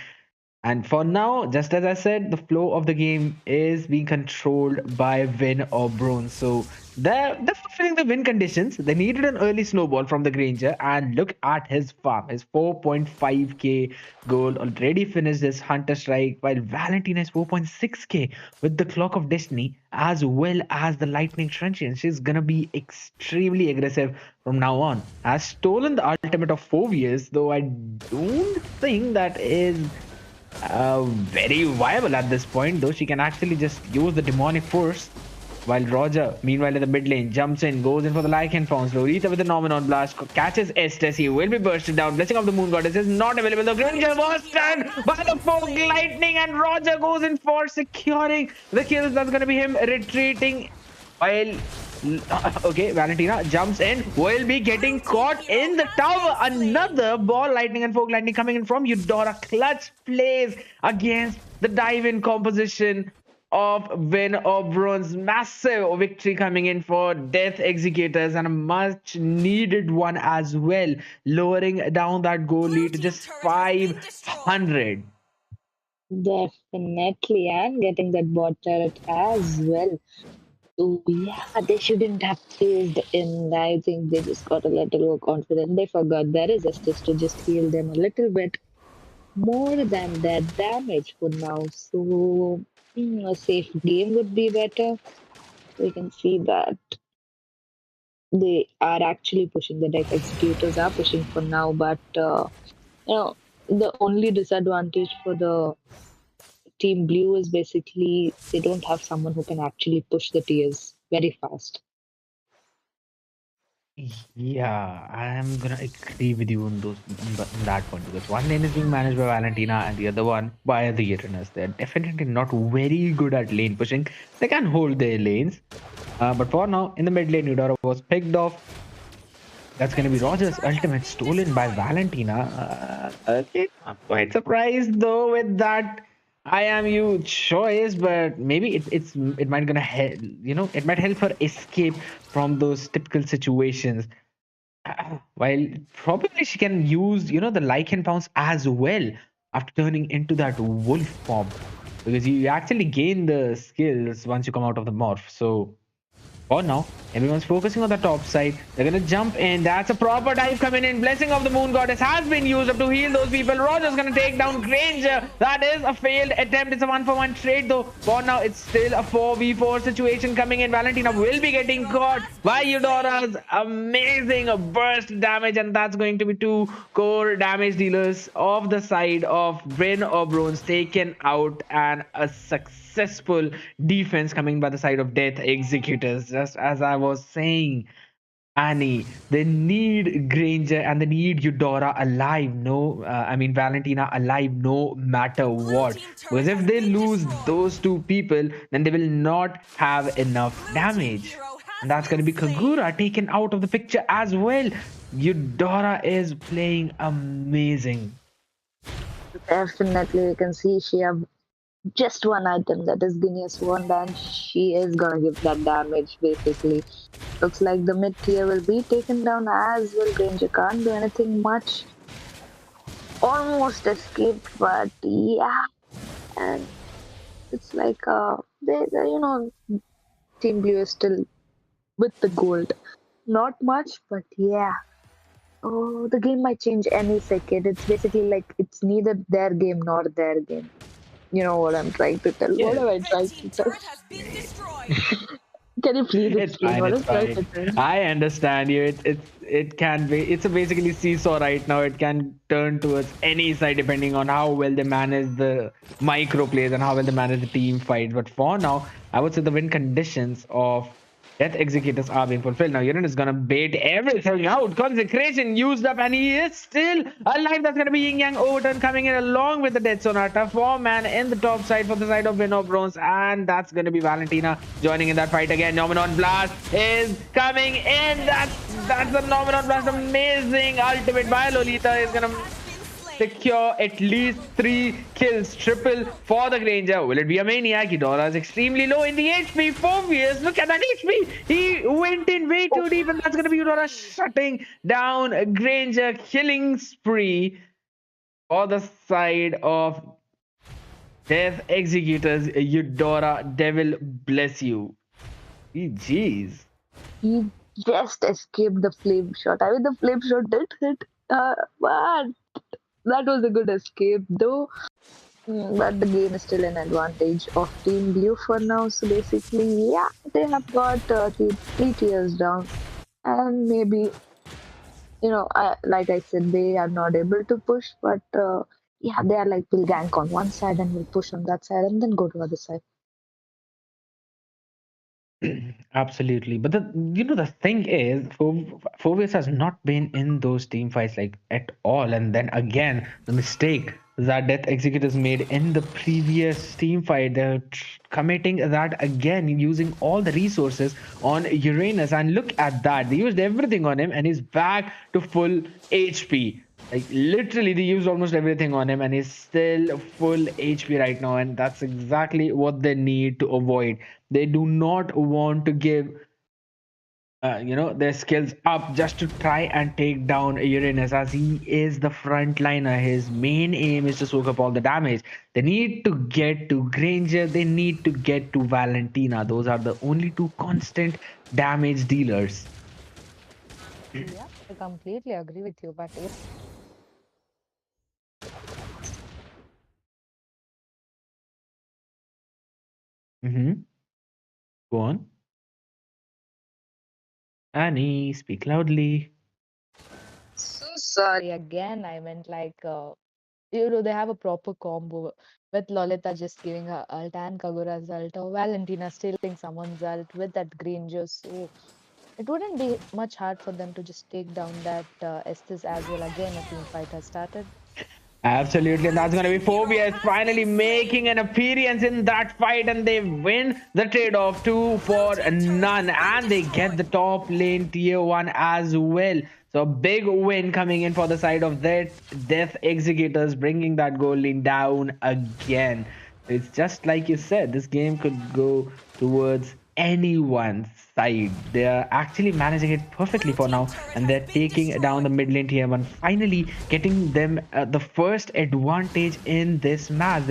And for now, just as I said, the flow of the game is being controlled by win or bronze. So they're fulfilling the win conditions. They needed an early snowball from the Granger, and look at his farm. His 4.5k gold already finished his Hunter Strike, while Valentina is 4.6k with the Clock of Destiny as well as the Lightning Truncheon. She's gonna be extremely aggressive from now on. Has stolen the ultimate of 4 years, though I don't think that is very viable at this point, though she can actually just use the demonic force. While Roger, meanwhile in the mid lane, jumps in, goes in for the Lycan Founds. Lolita with the Nomenon Blast, catches Estes. He will be bursted down. Blessing of the Moon Goddess is not available. The Granger was stunned by the Fog Lightning, and Roger goes in for securing the kills. That's going to be him retreating while okay, Valentina jumps in, will be getting caught in the tower. Another ball lightning and fog lightning coming in from Eudora. Clutch plays against the dive in composition of win or bronze. Massive victory coming in for Death Executors, and a much needed one as well, lowering down that goal lead to just 500. Definitely, and getting that bot turret as well. So yeah, they shouldn't have chased in. I think they just got a little overconfident. They forgot there is justice to just heal them a little bit more than their damage for now. So a safe game would be better. We can see that they are actually pushing. The deck executors are pushing for now, but you know the only disadvantage for the team blue is basically they don't have someone who can actually push the tiers very fast. Yeah, I'm gonna agree with you on on that one, because one lane is being managed by Valentina and the other one by the Uranus. They're definitely not very good at lane pushing. They can hold their lanes, but for now, in the mid lane, Eudora was picked off. That's gonna be Roger's ultimate stolen by Valentina. Okay, I'm quite surprised though with that. I am you choice, but maybe it might gonna help. It might help her escape from those typical situations. While probably she can use the lichen pounce as well after turning into that wolf form, because you actually gain the skills once you come out of the morph. So for now, everyone's focusing on the top side. They're gonna jump in. That's a proper dive coming in. Blessing of the Moon Goddess has been used up to heal those people. Roger's gonna take down Granger. That is a failed attempt. It's a 1-for-1 trade though. For now, it's still a 4v4 situation coming in. Valentina will be getting caught by Eudora's amazing burst damage, and that's going to be 2 core damage dealers of the side of Bryn or Bronze taken out, and a successful defense coming by the side of Death Executors. Just as I was saying, Annie, they need Granger and they need Eudora alive. No, I mean Valentina alive, no matter what. Because if they lose those 2 people, then they will not have enough damage. And that's going to be Kagura taken out of the picture as well. Eudora is playing amazing. Definitely, you can see she have just one item, that is Guinea's wand, and she is gonna give that damage basically. Looks like the mid tier will be taken down as well. Granger can't do anything much. Almost escaped, but yeah, and it's like Team Blue is still with the gold. Not much, but yeah. Oh, the game might change any second. It's basically like it's neither their game nor their game. You know what I'm trying to tell? What am I trying to tell? Can you please It's explain fine. what It's I'm trying to fine. tell? I understand you. It can be. It's a basically seesaw right now. It can turn towards any side depending on how well they manage the micro plays and how well they manage the team fight. But for now, I would say the win conditions of Death Executors are being fulfilled. Now Urin is gonna bait everything out. Consecration used up, and he is still alive. That's gonna be Yin Yang Overturn coming in along with the Death Sonata. 4-man in the top side for the side of Win of Bronze, and that's gonna be Valentina joining in that fight again. Nomenon Blast is coming in. That's the Nomenon Blast. Amazing ultimate by Lolita is gonna secure at least 3 kills. Triple for the Granger. Will it be a Maniac? Eudora is extremely low in the HP. Phobius, look at that HP. He went in way too deep, and that's going to be Eudora shutting down Granger. Killing spree for the side of Death Executors. Eudora, devil bless you. Jeez. He just escaped the flame shot. I mean, the flame shot did hit. But that was a good escape, though. But the game is still an advantage of Team Blue for now. So basically, yeah, they have got 3 tiers down, and maybe like I said, they are not able to push. But yeah, they are like we'll gank on one side and we'll push on that side and then go to other side. Absolutely, but the thing is, Phobius has not been in those team fights like at all. And then again, the mistake that Death Executors made in the previous team fight, they're committing that again, using all the resources on Uranus. And look at that, they used everything on him, and he's back to full HP. Like literally, they used almost everything on him, and he's still full HP right now. And that's exactly what they need to avoid. They do not want to give, their skills up just to try and take down Uranus, as he is the frontliner. His main aim is to soak up all the damage. They need to get to Granger. They need to get to Valentina. Those are the only 2 constant damage dealers. Yeah, I completely agree with you, but if Go on. Annie, speak loudly. so sorry again, I meant like they have a proper combo with Lolita just giving her ult and Kagura's ult, or Valentina stealing someone's ult with that Granger. So it wouldn't be much hard for them to just take down that Estes as well. Again, a team fight has started. Absolutely, and that's going to be Phobius finally making an appearance in that fight, and they win the trade-off 2 for none, and they get the top lane tier 1 as well. So a big win coming in for the side of that Death Executors, bringing that goal lead down again. It's just like you said, this game could go towards anyone's side. They are actually managing it perfectly Blue for team now, turret and has they're been taking down the destroyed. mid lane tier one, finally getting them the first advantage in this match.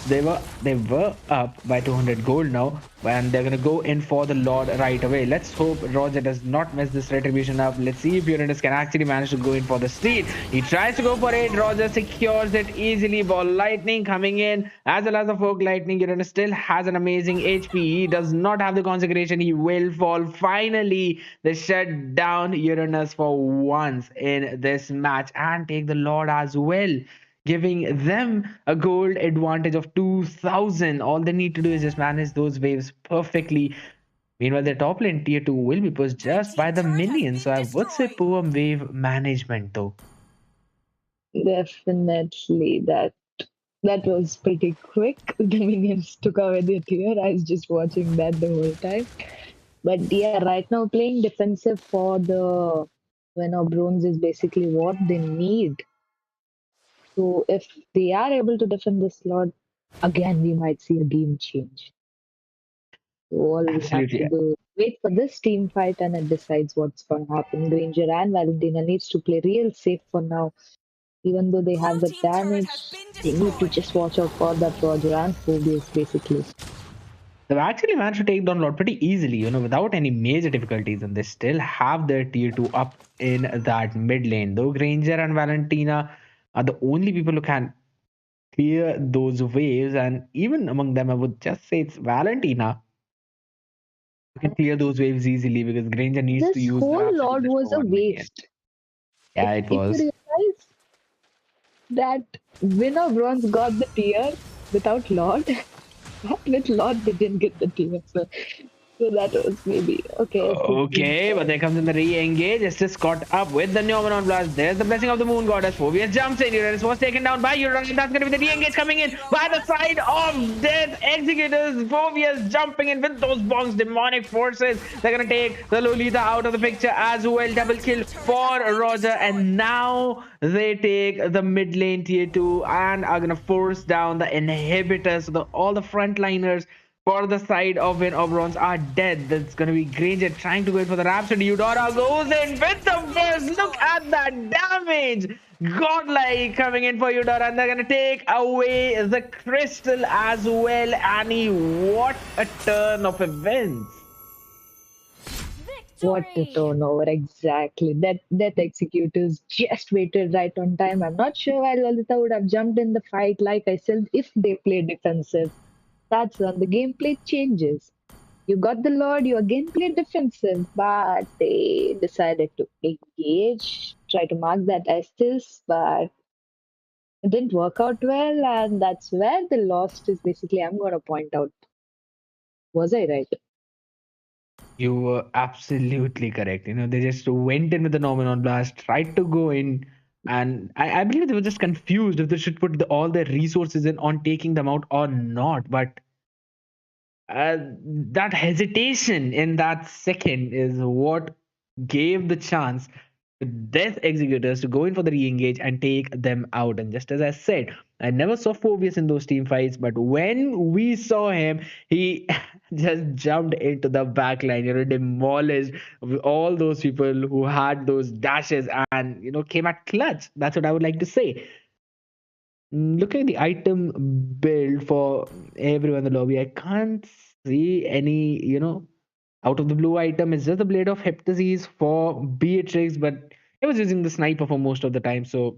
They were up by 200 gold now, and they're gonna go in for the Lord right away. Let's hope Roger does not mess this retribution up. Let's see if Uranus can actually manage to go in for the Red steal. team He has tries to go slain for the it. Roger dragon. secures it easily. Ball lightning coming in, as well as the folk lightning. Uranus still has an amazing HP. He does not have the consecration. He will fall. Finally, they shut down Uranus for once in this match and take the Lord as well, giving them a gold advantage of 2000. All they need to do is just manage those waves perfectly. Meanwhile, the top lane tier 2 will be pushed Red just by team the turret has minions. So been I would say destroyed. poor wave management though. Definitely that was pretty quick. The minions took away the tier. I was just watching that the whole time. But yeah, right now playing defensive for the bronze is basically what they need. So if they are able to defend this slot, again we might see a game change. So all we have Absolutely. to do is wait for this team fight and it decides what's going to happen. Granger and Valentina needs to play real safe for now. Even though they have Blue the team turret has damage, been they need to destroyed. just watch out for that Roger and Phobius basically. They've actually managed to take down Lord pretty easily, without any major difficulties, and they still have their tier 2 up in that mid lane. Though Granger and Valentina are the only people who can clear those waves, and even among them, I would just say it's Valentina who can clear those waves easily because Granger needs to This use the whole Rhapsody Lord just for was a one minion. waste. Yeah, it If you was. realize that winner bronze got the tier without Lord, but with Lord they didn't get the tier. So that was maybe okay. It's the team Okay, but fight. there comes in the re-engage. Estes caught up with the Nomenon Blast. There's the blessing of the Moon Goddess. Phobius jumps in. Uranus was taken down by Uranus. That's going to be the Blue re-engage coming team in hero by the has side been of slain. Death Executors. Phobius jumping in with those bongs. Demonic forces. They're going to take the Lolita out of the picture as well. Double Blue kill team turret has for been Roger. destroyed. And now they take the mid lane tier 2 and are going to force down the inhibitors. So all the frontliners for the side of Win Oberons are dead. That's going to be Granger trying to go in for the Rhapsody. Blue Eudora team goes base in with turret has the been burst. Look destroyed. at that damage. Godlike coming in for Eudora, and they're going to take away the crystal as well. Annie, what a turn of events. What a Victory! turnover exactly. That executors just waited right on time. I'm not sure why Lolita would have jumped in the fight. Like I said, if they play defensive, that's when the gameplay changes. You got the Lord, you again play defensive, but they decided to engage, try to mark that Estes, but it didn't work out well, and that's where the lost is basically. I'm gonna point out. Was I right? You were absolutely correct. They just went in with the Nomenon Blast, tried to go in, and I believe they were just confused if they should put all their resources in on taking them out or not. But uh, that hesitation in that second is what gave the chance to Death Executors to go in for the re-engage and take them out. And just as I said, I never saw Phobius in those team fights, but when we saw him, he just jumped into the back line, demolished all those people who had those dashes and came at clutch. That's what I would like to say. Looking at the item build for everyone in the lobby, I can't see any, out of the blue item. It's just the Blade of Heptases for Beatrix, but he was using the sniper for most of the time, so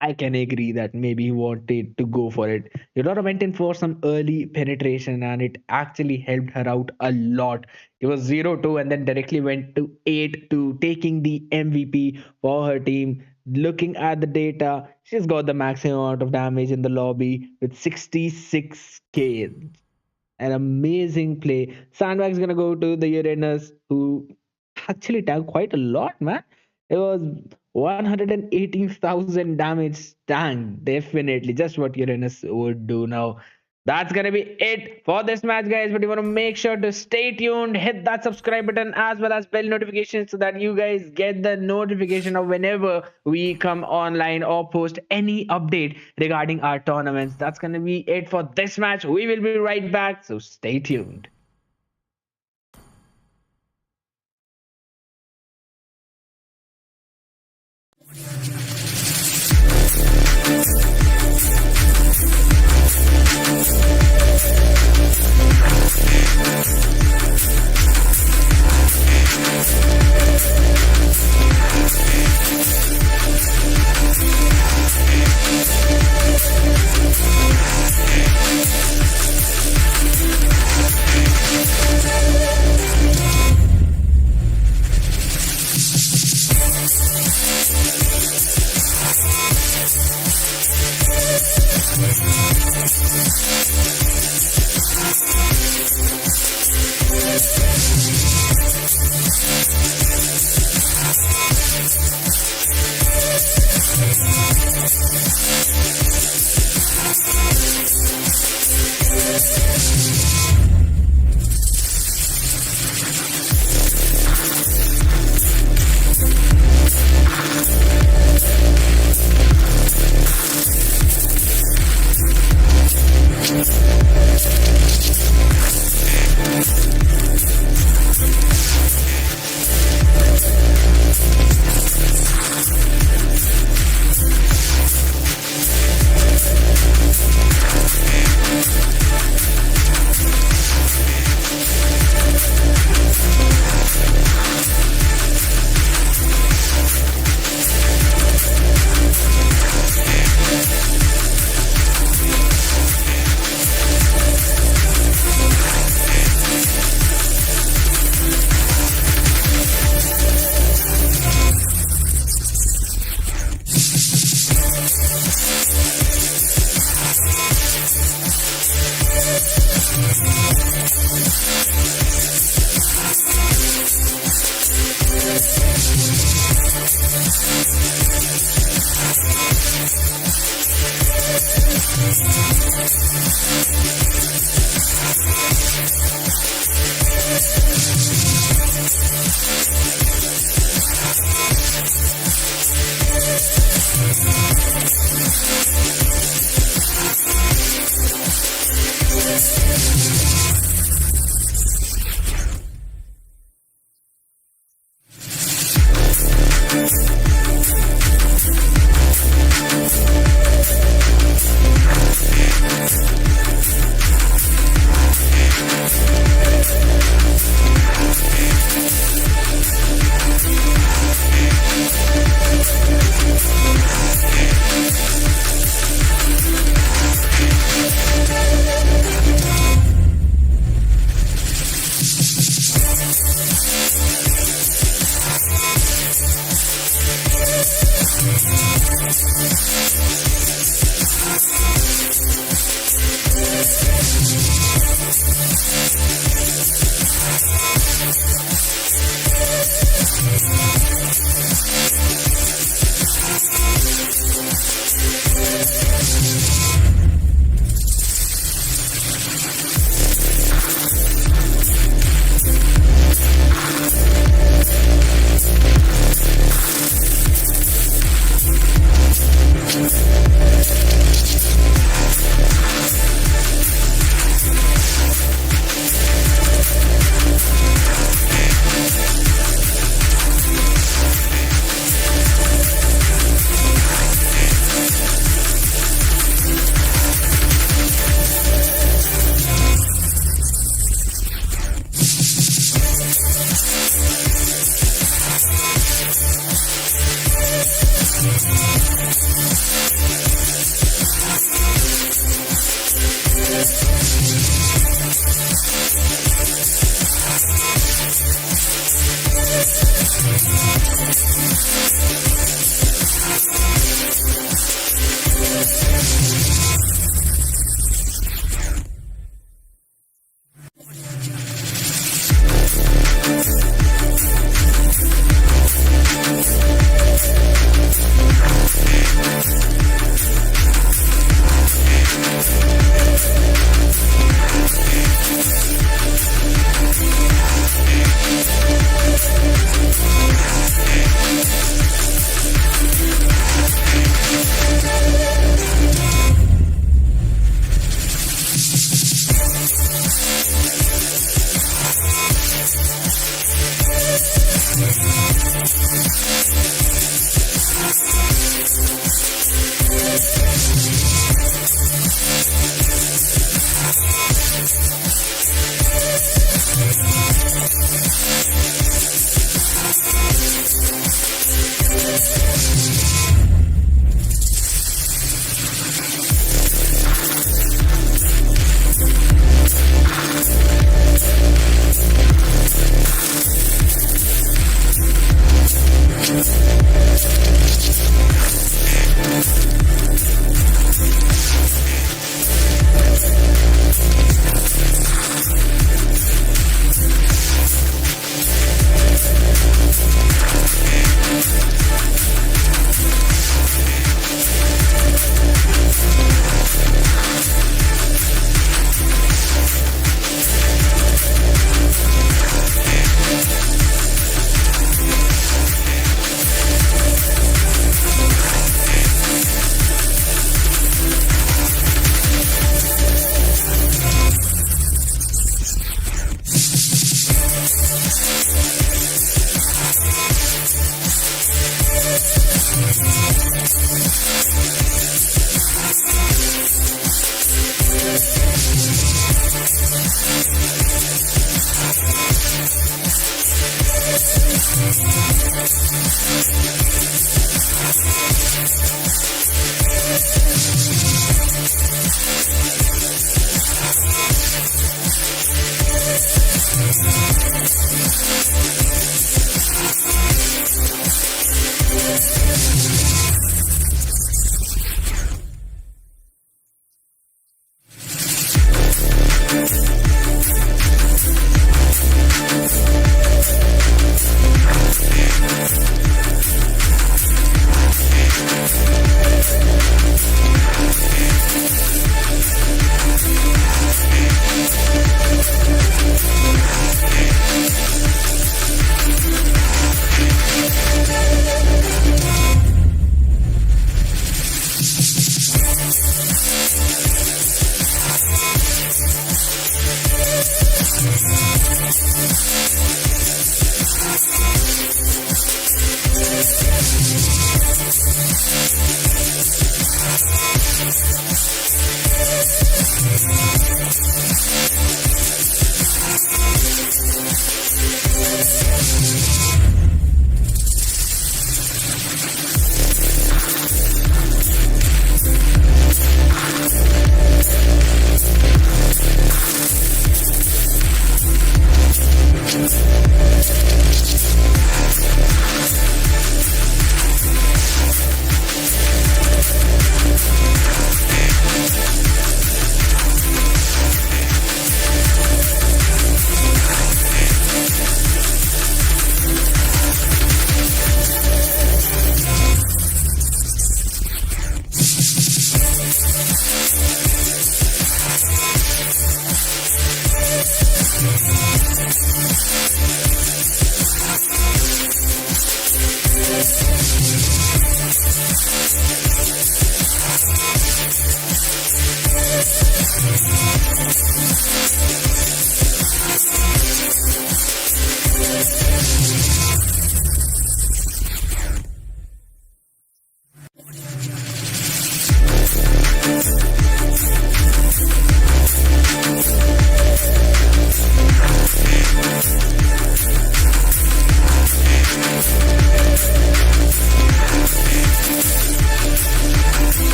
I can agree that maybe he wanted to go for it. Eudora went in for some early penetration and it actually helped her out a lot. It was 0-2 and then directly went to 8-2, taking the MVP for her team. Looking at the data, she's got the maximum amount of damage in the lobby with 66k. An amazing play. Sandbag's gonna go to the Uranus, who actually tanked quite a lot, man. It was 118,000 damage tank. Definitely, just what Uranus would do now. That's gonna be it for this match, guys. But you want to make sure to stay tuned, hit that subscribe button as well as bell notification so that you guys get the notification of whenever we come online or post any update regarding our tournaments. That's gonna be it for this match. We will be right back, so stay tuned.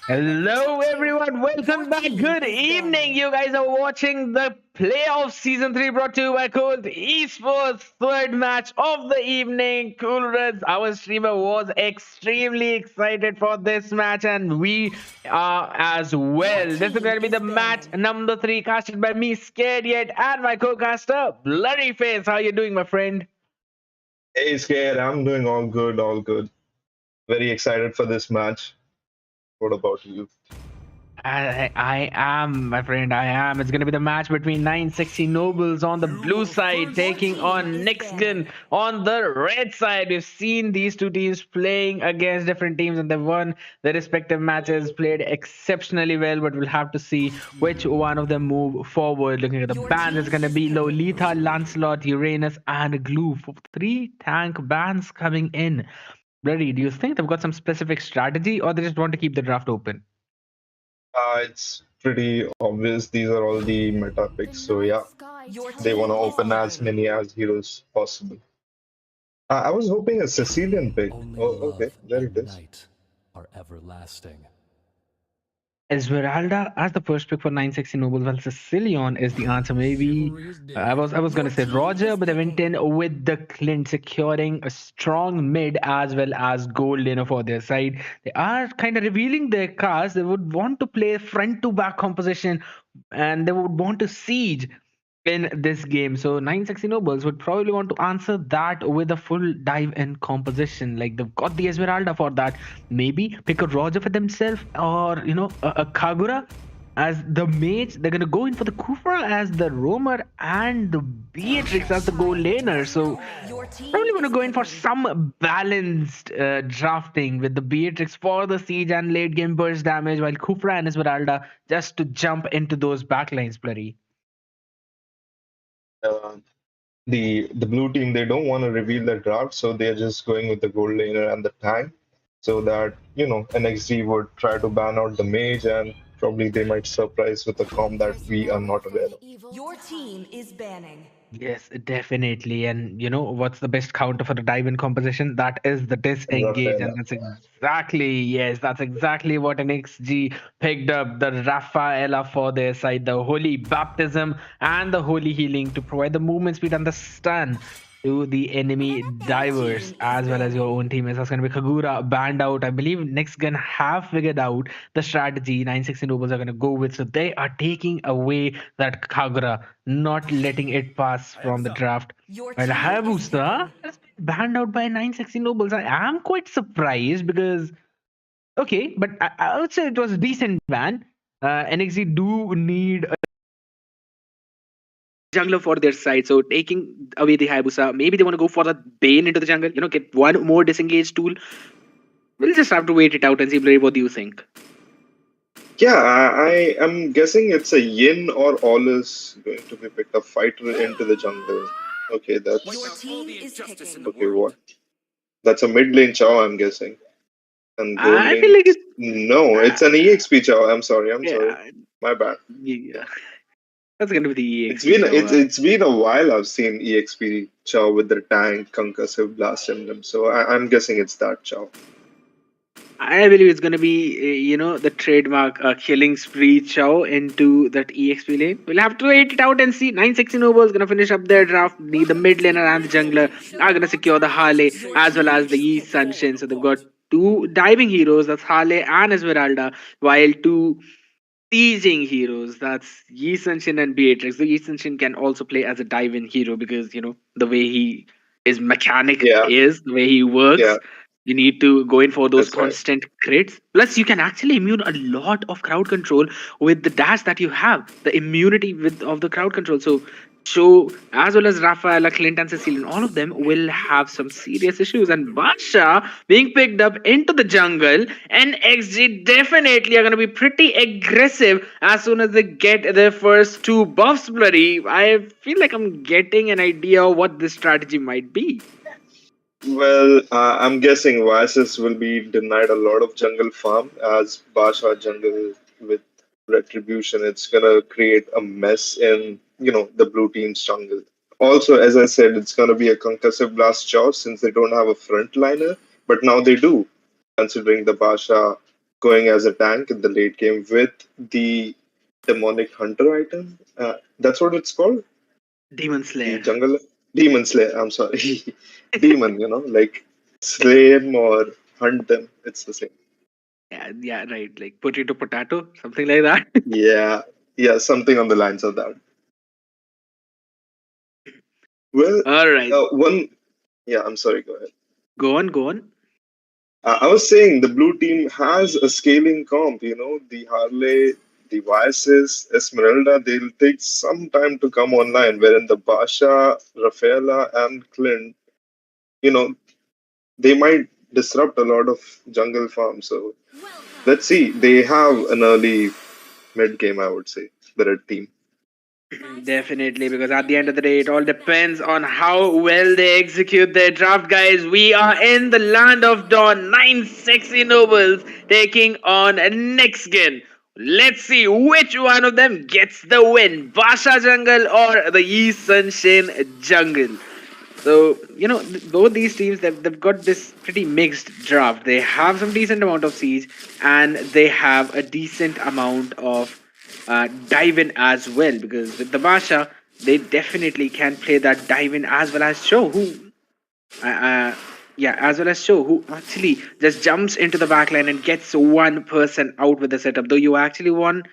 Hello, everyone. Welcome back. Good evening. You guys are watching the playoff season 3 brought to you by Colt Esports. Third match of the evening. Cool Reds, our streamer, was extremely excited for this match, and we are as well. This is going to be the match number 3, casted by me, Scared Yet, and my co-caster, Blurry Face. How you doing, my friend? Hey, Scared. I'm doing all good, all good. Very excited for this match. What about you? I am, my friend. I am. It's going to be the match between 960 Nobles on the blue side taking on Nixkin on the red side. We've seen these two teams playing against different teams and they've won their respective matches, played exceptionally well, but we'll have to see which one of them move forward. Looking at the bans, it's going to be Lolita, Lancelot, Uranus, and Glue. 3 tank bans coming in. Brady, do you think they've got some specific strategy or they just want to keep the draft open? It's pretty obvious. These are all the meta picks. So, yeah, they want to open as many as heroes possible. I was hoping a Sicilian pick. Oh, okay. There it is. Are everlasting. Esmeralda as the first pick for 960 Nobles, while Sicilian is the answer. Maybe I was going to say Roger, but they went in with the Clint, securing a strong mid as well as gold laner for their side. They are kind of revealing their cards. They would want to play front to back composition, and they would want to siege in this game. So 960 Nobles would probably want to answer that with a full dive in composition. Like they've got the Esmeralda for that. Maybe pick a Roger for themselves, or a Kagura as the mage. They're gonna go in for the Kufra as the roamer and the Beatrix as the gold laner. So probably gonna go in for some balanced drafting with the Beatrix for the siege and late game burst damage, while Kufra and Esmeralda just to jump into those backlines, Blurry. The blue team, they don't want to reveal the draft, so they're just going with the gold laner and the tank, so that NXT would try to ban out the mage, and probably they might surprise with a comp that we are not aware of. Your team is banning. Yes, definitely. And you know what's the best counter for the dive-in composition? That is the disengage. And that's exactly what NXG picked up. The Rafaela for their side, the Holy Baptism and the Holy Healing to provide the movement speed and the stun to the enemy divers as well as your own teammates. That's going to be Kagura banned out. I believe next gun have figured out the strategy 960 Nobles are going to go with. So they are taking away that Kagura, not letting it pass from the draft. While Hayabusa has been banned out by 960 Nobles. I am quite surprised because, okay, but I would say it was a decent ban. NXT do need a jungler for their side, so taking away the Hayabusa, maybe they want to go for the Bane into the jungle, get one more disengage tool. We'll just have to wait it out and see. What do you think? Yeah, I am guessing it's a Yin or All is going to be picked up. Fighter into the jungle. Okay, that's Your team is picking. okay. What? That's a mid lane Chow, I'm guessing. And gold I lane... feel like it's no, it's an EXP Chow. I'm sorry. My bad. Yeah. That's gonna be the EXP. It's been a while I've seen EXP Chow with the tank, concussive blast emblem. So I'm guessing it's that Chow. I believe it's gonna be the trademark killing spree Chow into that EXP lane. We'll have to wait it out and see. 960 Nobles gonna finish up their draft. The mid laner and the jungler are gonna secure the Harley as well as the Yi Sunshin. So they've got 2 diving heroes, that's Harley and Esmeralda, while 2 teasing heroes, that's Yi Sunshin and Beatrix. The Yi Sunshin can also play as a dive-in hero because the way his mechanic is, the way he works, you need to go in for those constant crits. Plus, you can actually immune a lot of crowd control with the dash that you have, the immunity of the crowd control. So as well as Rafaela, Clint, and Cecilian, all of them will have some serious issues. And Basha being picked up into the jungle, and XG definitely are going to be pretty aggressive as soon as they get their first 2 buffs, Blurry. I feel like I'm getting an idea of what this strategy might be. Well, I'm guessing Oasis will be denied a lot of jungle farm as Basha jungle with red retribution. It's gonna create a mess in, the blue team's jungle. Also, as I said, it's gonna be a concussive blast chow since they don't have a frontliner, but now they do, considering the Basha going as a tank in the late game with the demonic hunter item. That's what it's called. Demon The Slayer. jungle demon slayer. I'm sorry, demon. Like slay him or hunt them. It's the same. Yeah, right. Like potato, something like that. Yeah, yeah, something on the lines of that. Well, All right, one. Yeah, I'm sorry. Go ahead. go on. I was saying the blue team has a scaling comp. The Harley, the Vices, Esmeralda. They'll take some time to come online. Wherein the Basha, Rafaela, and Clint, you know, they might disrupt a lot of jungle farms. So let's see. They have an early mid game, I would say, the red team. Definitely, because at the end of the day, it all depends on how well they execute their draft, guys. We are in the land of dawn. 9 sexy nobles taking on next gen. Let's see which one of them gets the win, Basha Jungle or the Yi Sun Shin Jungle. So, both these teams, they've got this pretty mixed draft. They have some decent amount of siege, and they have a decent amount of dive in as well. Because with the Basha, they definitely can play that dive in as well as show uh, uh, as well as show who actually just jumps into the backline and gets one person out with the setup. Though you actually won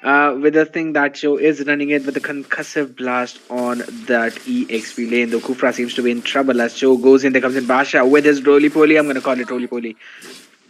with the thing that show is running it with a concussive blast on that EXP lane. Though Kufra seems to be in trouble as show goes in. There comes in Basha with his roly poly. I'm gonna call it roly poly.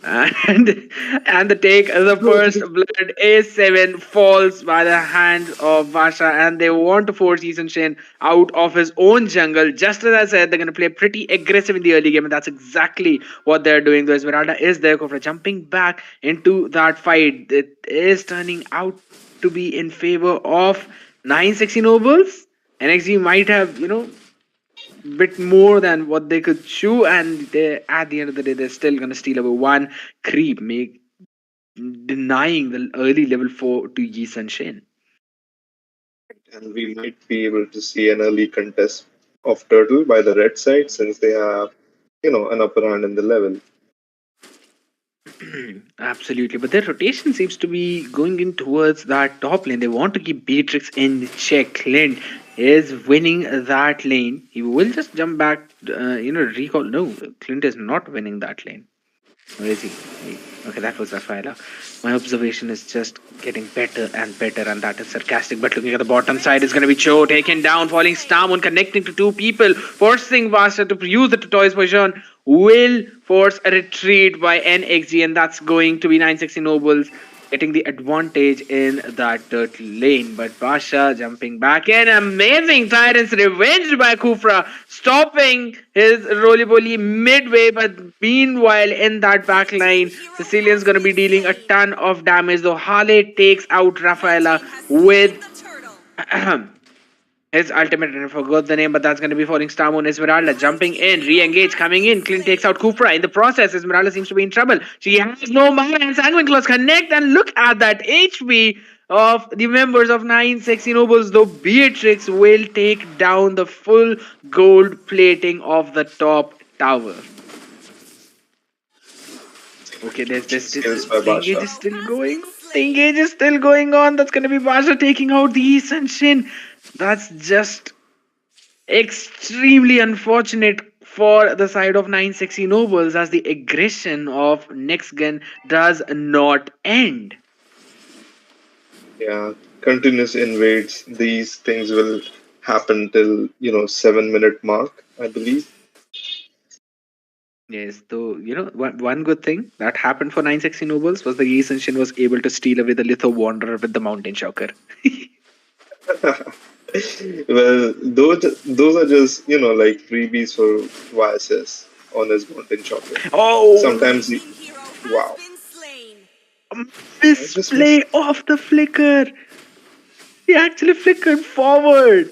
And the take the first blood A7 falls by the hands of Basha, and they want to force Ethan Shin out of his own jungle. Just as I said, they're going to play pretty aggressive in the early game, and that's exactly what they're doing. Though Esmeralda is there, Kofra jumping back into that fight. It is turning out to be in favor of 960 nobles. NXG might have, bit more than what they could chew, and at the end of the day, they're still gonna steal away one creep, denying the early level 4 to Yi Sun Shin. And we might be able to see an early contest of Turtle by the red side since they have, an upper hand in the level. Absolutely, but their rotation seems to be going in towards that top lane. They want to keep Beatrix in check. Clint is winning that lane. He will just jump back, recall. No, Clint is not winning that lane. Where is he? Okay, that was Rafaela. My observation is just getting better and better, and that is sarcastic. But looking at the bottom side, is going to be Cho taken down, falling Starmoon, connecting to two people, forcing Vasa to use the tortoise position. Will force a retreat by NXG, and that's going to be 960 Nobles getting the advantage in that dirt lane. But Basha jumping back in. Amazing Tyrant's revenge by Kufra, stopping his roly-poly midway. But meanwhile, in that back line, Sicilian's going to be dealing a ton of damage, though Harley takes out Rafaela with his ultimate, and I forgot the name, but that's going to be falling Starmoon. Esmeralda jumping in, re-engage, coming in. Clint takes out Kufra. In the process, Esmeralda seems to be in trouble. She has no mana, and Sanguine Claws connect, and look at that HP of the members of 960 Nobles, though Beatrix will take down the full gold plating of the top tower. Okay, this engage is still going. The engage is still going on. That's going to be Basha taking out the Yi Sun Shin. That's just extremely unfortunate for the side of 960 Nobles, as the aggression of next gen does not end. Yeah, continuous invades. These things will happen till 7-minute mark, I believe. Yes, though, one good thing that happened for 960 Nobles was the Yi Sun Shin was able to steal away the Litho Wanderer with the Mountain Shocker. Well, those are just like freebies for YSS on his mountain chocolate. Oh! Sometimes wow. Display of the flicker. He actually flickered forward.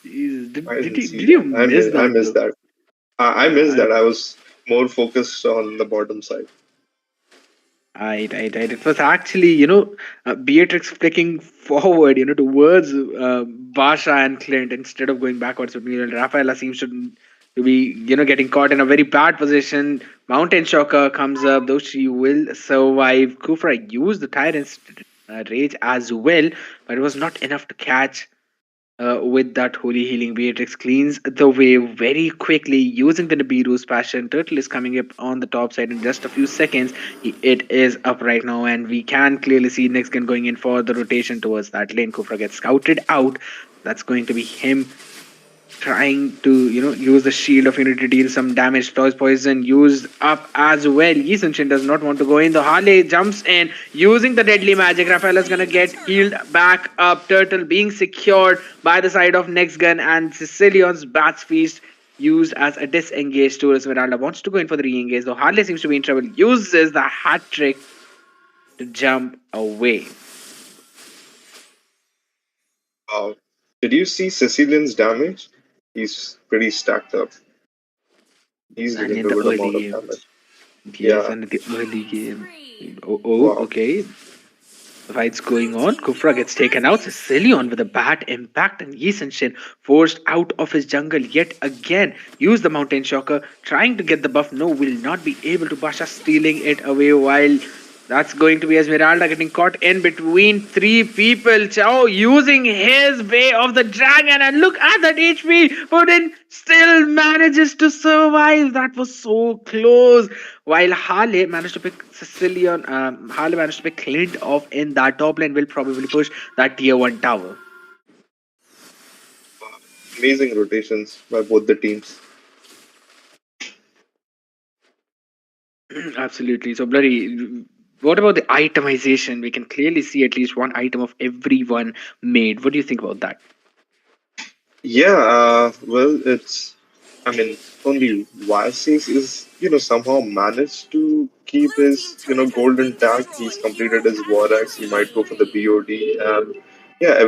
Did you miss that? I missed that. I missed that. I was more focused on the bottom side. Right. It was actually, Beatrix flicking forward, towards Basha and Clint instead of going backwards. But meanwhile, Rafaela seems to be, getting caught in a very bad position. Mountain Shocker comes up, though she will survive. Kufra used the Tyrant's rage as well, but it was not enough to catch with that holy healing. Beatrix cleans the way very quickly using the Nibiru's passion. Turtle is coming up on the top side in just a few seconds. It is up right now, and we can clearly see Nexgen going in for the rotation towards that lane. Kufra gets scouted out. That's going to be him trying to use the shield of unity to deal some damage. Toys poison used up as well. Yi Sun-shin does not want to go in. The Harley jumps in using the deadly magic. Rafael is gonna get healed back up. Turtle being secured by the side of Next Gun, and Sicilion's Bat's Feast used as a disengage tool. Esmeralda wants to go in for the re-engage, though Harley seems to be in trouble. Uses the hat trick to jump away. Wow. Did you see Sicilian's damage? He's pretty stacked up. He's And doing in a the good early amount of game. damage. Yes, Yeah. and in the early game. Wow. Okay. The fight's going on. Kufra gets taken out. Sicilion with a bad impact, and Yi Sun-shin forced out of his jungle yet again. Use the Mountain Shocker, trying to get the buff. No, will not be able to. Basha stealing it away, while that's going to be Esmeralda getting caught in between three people. Chao using his way of the dragon, and look at that HP. Putin still manages to survive. That was so close. While Harley managed to pick Sicilian, Harley managed to pick Clint off in that top lane, will probably push that tier 1 tower. Amazing rotations by both the teams. Absolutely. So, Blurry, what about the itemization? We can clearly see at least one item of everyone made. What do you think about that? Yeah, well, I mean, only Vysis is, somehow managed to keep his, gold intact. He's completed his War Axe. He might go for the BOD. And yeah,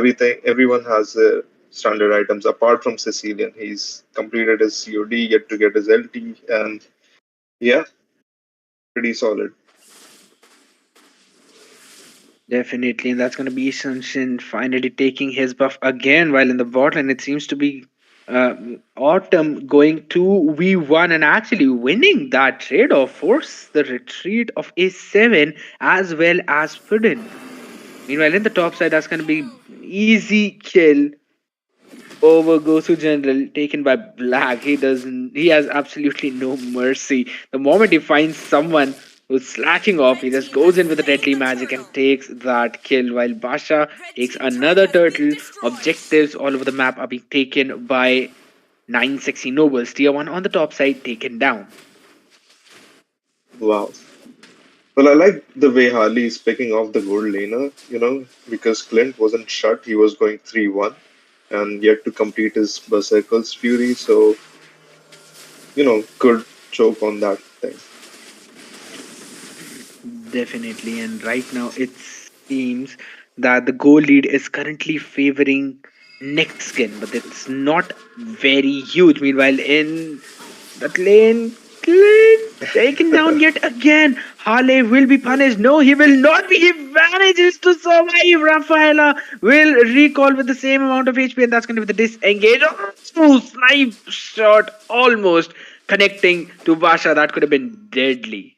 everyone has their standard items apart from Sicilian. He's completed his COD, yet to get his LT. And yeah, pretty solid. Definitely, and that's going to be Shin finally taking his buff again. While in the bot lane, it seems to be Autumn going 2v1 and actually winning that trade off, force the retreat of A7 as well as Puddin. Meanwhile, in the top side, that's going to be easy kill over Gosu General taken by Black. He has absolutely no mercy. The moment he finds someone who's slacking off, he just goes in with the deadly magic and takes that kill, while Basha takes another turtle. Objectives all over the map are being taken by 9 sexy nobles. Tier 1 on the top side taken down. Wow. Well, I like the way Harley is picking off the gold laner, because Clint wasn't shut. He was going 3-1 and yet to complete his Berserker's Fury. So, good choke on that thing. Definitely, and right now it seems that the goal lead is currently favoring Nextgen, but it's not very huge. Meanwhile, in that lane, Clint taken down yet again. Harley will be punished. No, he will not be. He manages to survive. Rafaela will recall with the same amount of HP, and that's going to be the disengage. Oh, snipe shot almost connecting to Basha. That could have been deadly.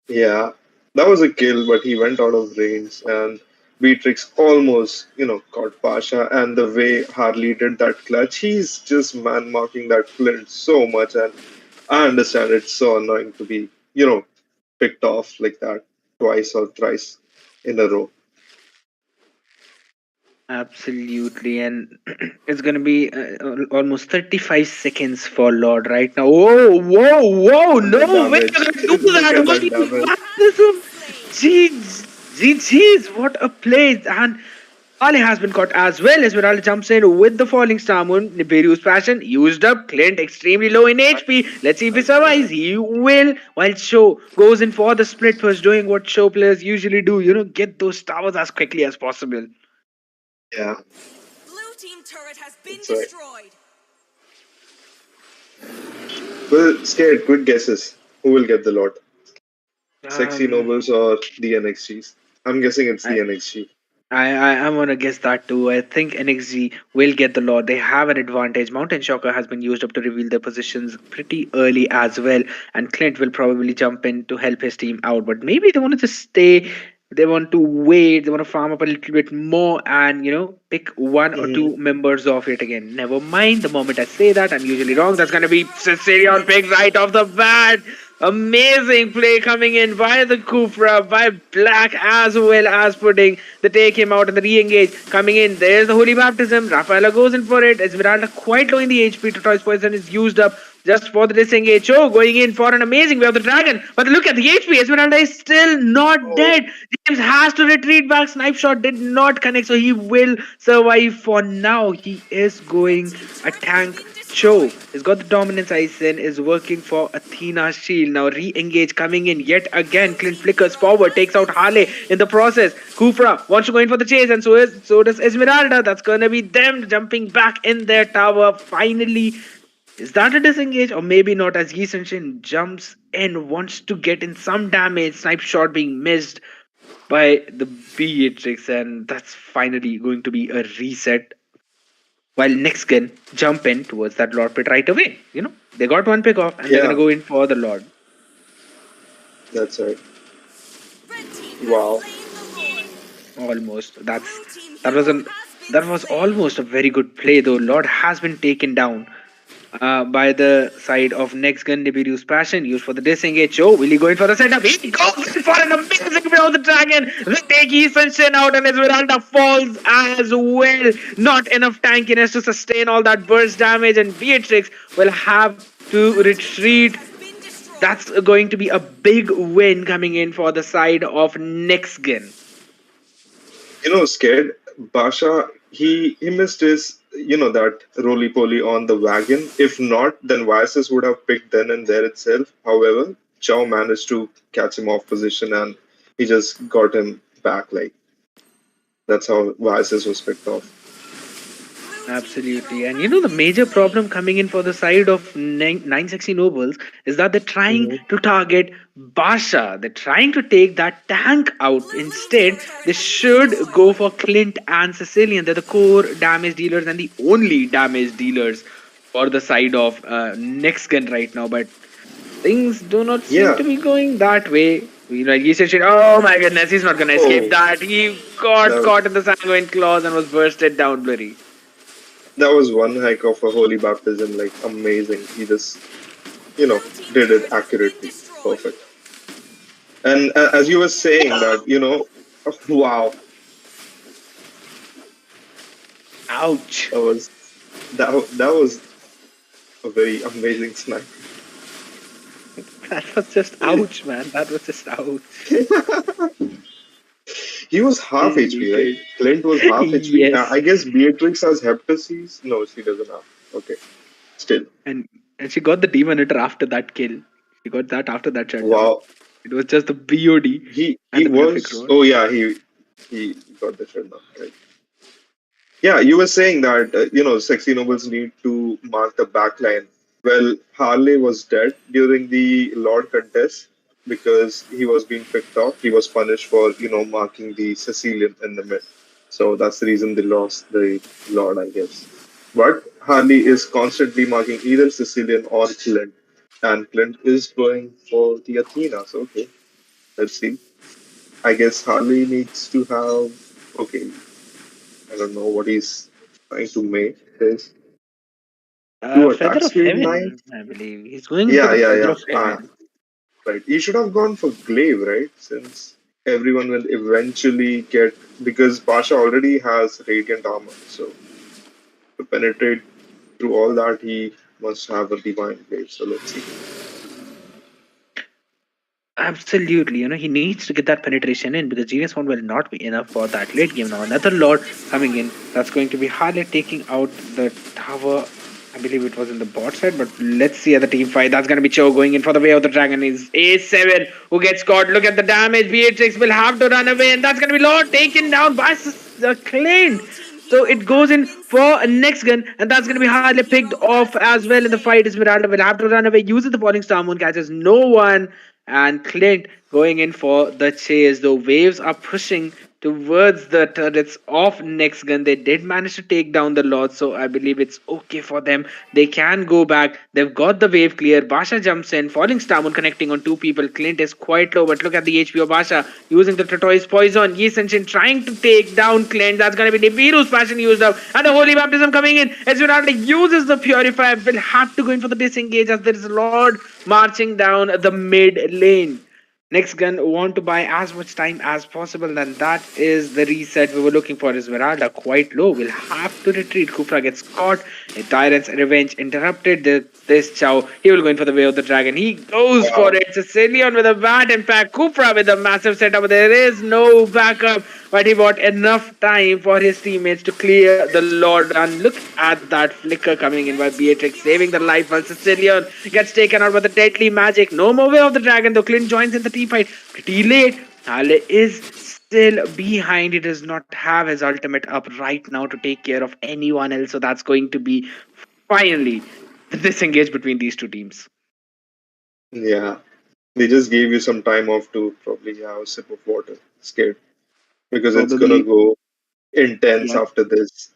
Yeah, that was a kill, but he went out of range, and Beatrix almost, caught Pasha. And the way Harley did that clutch, he's just man marking that Clint so much. And I understand it's so annoying to be, picked off like that twice or thrice in a row. Absolutely, and it's going to be almost 35 seconds for Lord right now. Whoa, whoa, whoa! And the No way damage, you're going to do look that! at What that is damage. Jeez, jeez, what a play! And Ali has been caught as well. Esmeralda jumps in with the falling star moon. Nibiru's passion used up. Clint extremely low in HP. Let's see if he survives. He will. While Show goes in for the split push, doing what Show players usually do. Get those towers as quickly as possible. Yeah, Blue team turret has been that's right. destroyed. Well, scared. Quick guesses. Who will get the lot? Sexy Um, Nobles or the NXGs? I'm guessing it's the I, NXG. I'm gonna guess that too. I think NXG will get the lot. They have an advantage. Mountain Shocker has been used up to reveal their positions pretty early as well, and Clint will probably jump in to help his team out. But maybe they want to just stay. They want to wait. They want to farm up a little bit more, and pick one or Hmm. two members of it again. Never mind. The moment I say that, I'm usually wrong. That's gonna be Sicilian pick right off the bat. Amazing play coming in by the Kufra, by Black as well as Pudding. They take him out and the re-engage coming in. There's the Holy Baptism. Rafaela goes in for it. Esmeralda quite low in the HP. Tortoise Poison is used up just for the disengage. Oh, going in for an amazing way of the dragon. But look at the HP. Esmeralda is still not Oh, dead. James has to retreat back. Snipe shot did not connect, so he will survive for now. He is going a tank. Cho has got the dominance ice in, is working for Athena's shield. Now re-engage coming in yet again. Clint flickers forward, takes out Harley in the process. Kufra wants to go in for the chase, and so does Esmeralda. That's gonna be them jumping back in their tower. Finally, is that a disengage? Or maybe not, as Yi Senshin jumps in, wants to get in some damage. Snipe shot being missed by the Beatrix, and that's finally going to be a reset while next can jump in towards that Lord Pit right away. They got one pick off and they're gonna yeah, go in for the Lord. that's right. Red team has Wow. slain the Lord. Almost. Blue team That hero was an has that been was slain. almost a very good play though. Lord has been taken down by the side of next gun Nibiru's passion used for the disengage. Oh, will he go in for the setup? He goes in for an amazing way of the dragon. They take Ethan Shin out and Esmeralda falls as well. Not enough tankiness to sustain all that burst damage, and Beatrix will have to retreat. Has been destroyed. That's going to be a big win coming in for the side of Nexgen. Scared. Basha, he missed his, that roly poly on the wagon. If not, then Vices would have picked then and there itself. However, Chow managed to catch him off position and he just got him back. Like, that's how Vices was picked off. Absolutely. And the major problem coming in for the side of 960 Nobles is that they're trying Hmm. to target Basha. They're trying to take that tank out. Instead, they should go for Clint and Sicilian. They're the core damage dealers and the only damage dealers for the side of Nexgen right now. But things do not seem Yeah. to be going that way. He said, oh my goodness, he's not going to escape Oh, that. He got that, caught in the sanguine claws and was bursted down, Blurry. that was one heck of a holy baptism. Like, amazing. He just, did it accurately. Perfect. And as you were saying that, wow, Ouch. that was that was a very amazing snipe. That was just ouch, man. That was just ouch. He was half HP, right? Okay. Clint was half HP. Yes. I guess Beatrix has hepatitis. No, she doesn't have. Okay, still. And she got the demon eater after that kill. She got that after that shutdown. Wow. It was just the BOD He and the graphic was. roll. Oh yeah, he got the shutdown. Right. Yeah, you were saying that sexy nobles need to mark the backline. Well, Harley was dead during the Lord contest because he was being picked off. He was punished for marking the Sicilian in the mid. So that's the reason they lost the Lord, I guess. But Harley is constantly marking either Sicilian or Clint, and Clint is going for the Athena. So okay, let's see. I guess Harley needs to have. Okay, I don't know what he's trying to make. Is two Feather attack of speed 9? Heaven, I believe. He's going for Yeah, the yeah, Feather yeah. of Heaven. Right. You should have gone for Glaive, right? Since everyone will eventually get, because Pasha already has radiant armor, so to penetrate through all that, he must have a divine blade. So let's see. Absolutely. He needs to get that penetration in because Genius One will not be enough for that late game now. Another Lord coming in. That's going to be Harley taking out the tower. I believe it was in the bot side, but let's see at the team fight. That's going to be Cho going in for the way of the dragon. Is A7 who gets caught. Look at the damage. Beatrix will have to run away, and that's going to be Lord taken down by the Clint. So it goes in for a next gun, and that's going to be hardly picked off as well in the fight. Esmeralda will have to run away, uses the falling star moon, catches no one, and Clint going in for the chase. The waves are pushing towards the turrets of next gun. They did manage to take down the lord, so I believe it's okay for them. They can go back. They've got the wave clear. Basha jumps in, falling star moon connecting on two people. Clint is quite low, but look at the HP of Basha using the tortoise poison. Yi Senshin trying to take down Clint. That's going to be Nibiru's passion used up, and the holy baptism coming in. Esmeralda uses the purifier. Will have to go in for the disengage as there is a lord marching down the mid lane. Next gun want to buy as much time as possible, and that is the reset we were looking for. Esmeralda quite low. We'll have to retreat. Kufra gets caught. A tyrant's revenge interrupted. This Chow, he will go in for the way of the dragon. He goes for it. Sicilian with a bad impact. Kufra with a massive setup. There is no backup, but he bought enough time for his teammates to clear the Lord. And look at that flicker coming in by Beatrix, saving the life while Sicilian gets taken out by the deadly magic. No more way of the dragon, though. Clint joins in the team fight pretty late. Hale is still behind. He does not have his ultimate up right now to take care of anyone else. So that's going to be finally the disengage between these two teams. Yeah. They just gave you some time off to probably have a sip of water. Scared. Because it's gonna Probably, go intense yeah, after this.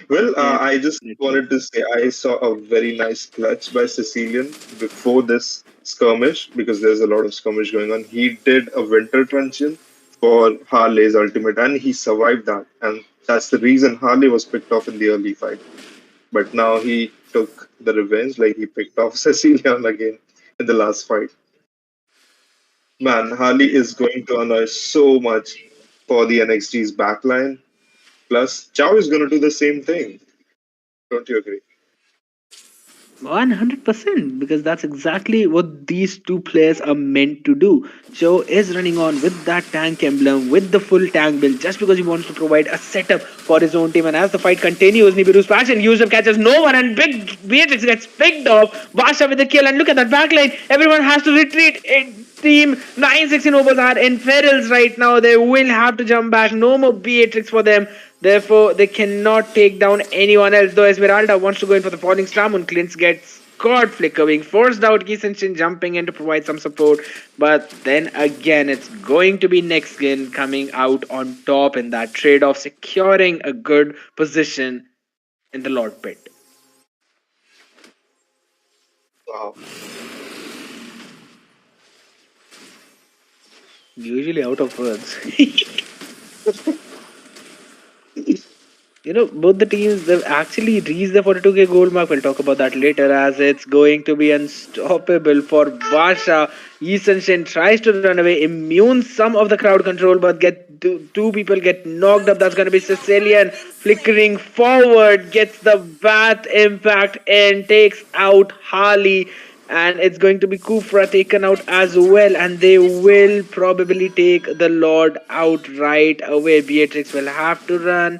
Well, I just definitely. wanted to say I saw a very nice clutch by Sicilian before this skirmish because there's a lot of skirmish going on. He did a winter truncheon for Harley's ultimate and he survived that. And that's the reason Harley was picked off in the early fight. But now he took the revenge, like he picked off Sicilian again in the last fight. Man, Harley is going to annoy so much for the NXT's backline. Plus, Chow is going to do the same thing. Don't you agree? 100%, because that's exactly what these two players are meant to do. Joe is running on with that tank emblem, with the full tank build, just because he wants to provide a setup for his own team. And as the fight continues, Nibiru's passion used up catches no one, and Big Beatrix gets picked off. Basha with the kill, and look at that backline. Everyone has to retreat. Team 916 Nobles are in perils right now. They will have to jump back. No more Beatrix for them. Therefore, they cannot take down anyone else. Though Esmeralda wants to go in for the falling star moon, Clint gets caught flickering, forced out. Gisenshin jumping in to provide some support. But then again, it's going to be next gen coming out on top in that trade off, securing a good position in the Lord Pit. Wow. Usually out of words. Both the teams, they've actually reached the 42k gold mark. We'll talk about that later, as it's going to be unstoppable for Basha. Yisenshin tries to run away, immune some of the crowd control, but get two people get knocked up. That's going to be Sicilian flickering forward, gets the bath impact and takes out Harley. And it's going to be Kufra taken out as well, and they will probably take the Lord out right away. Beatrix will have to run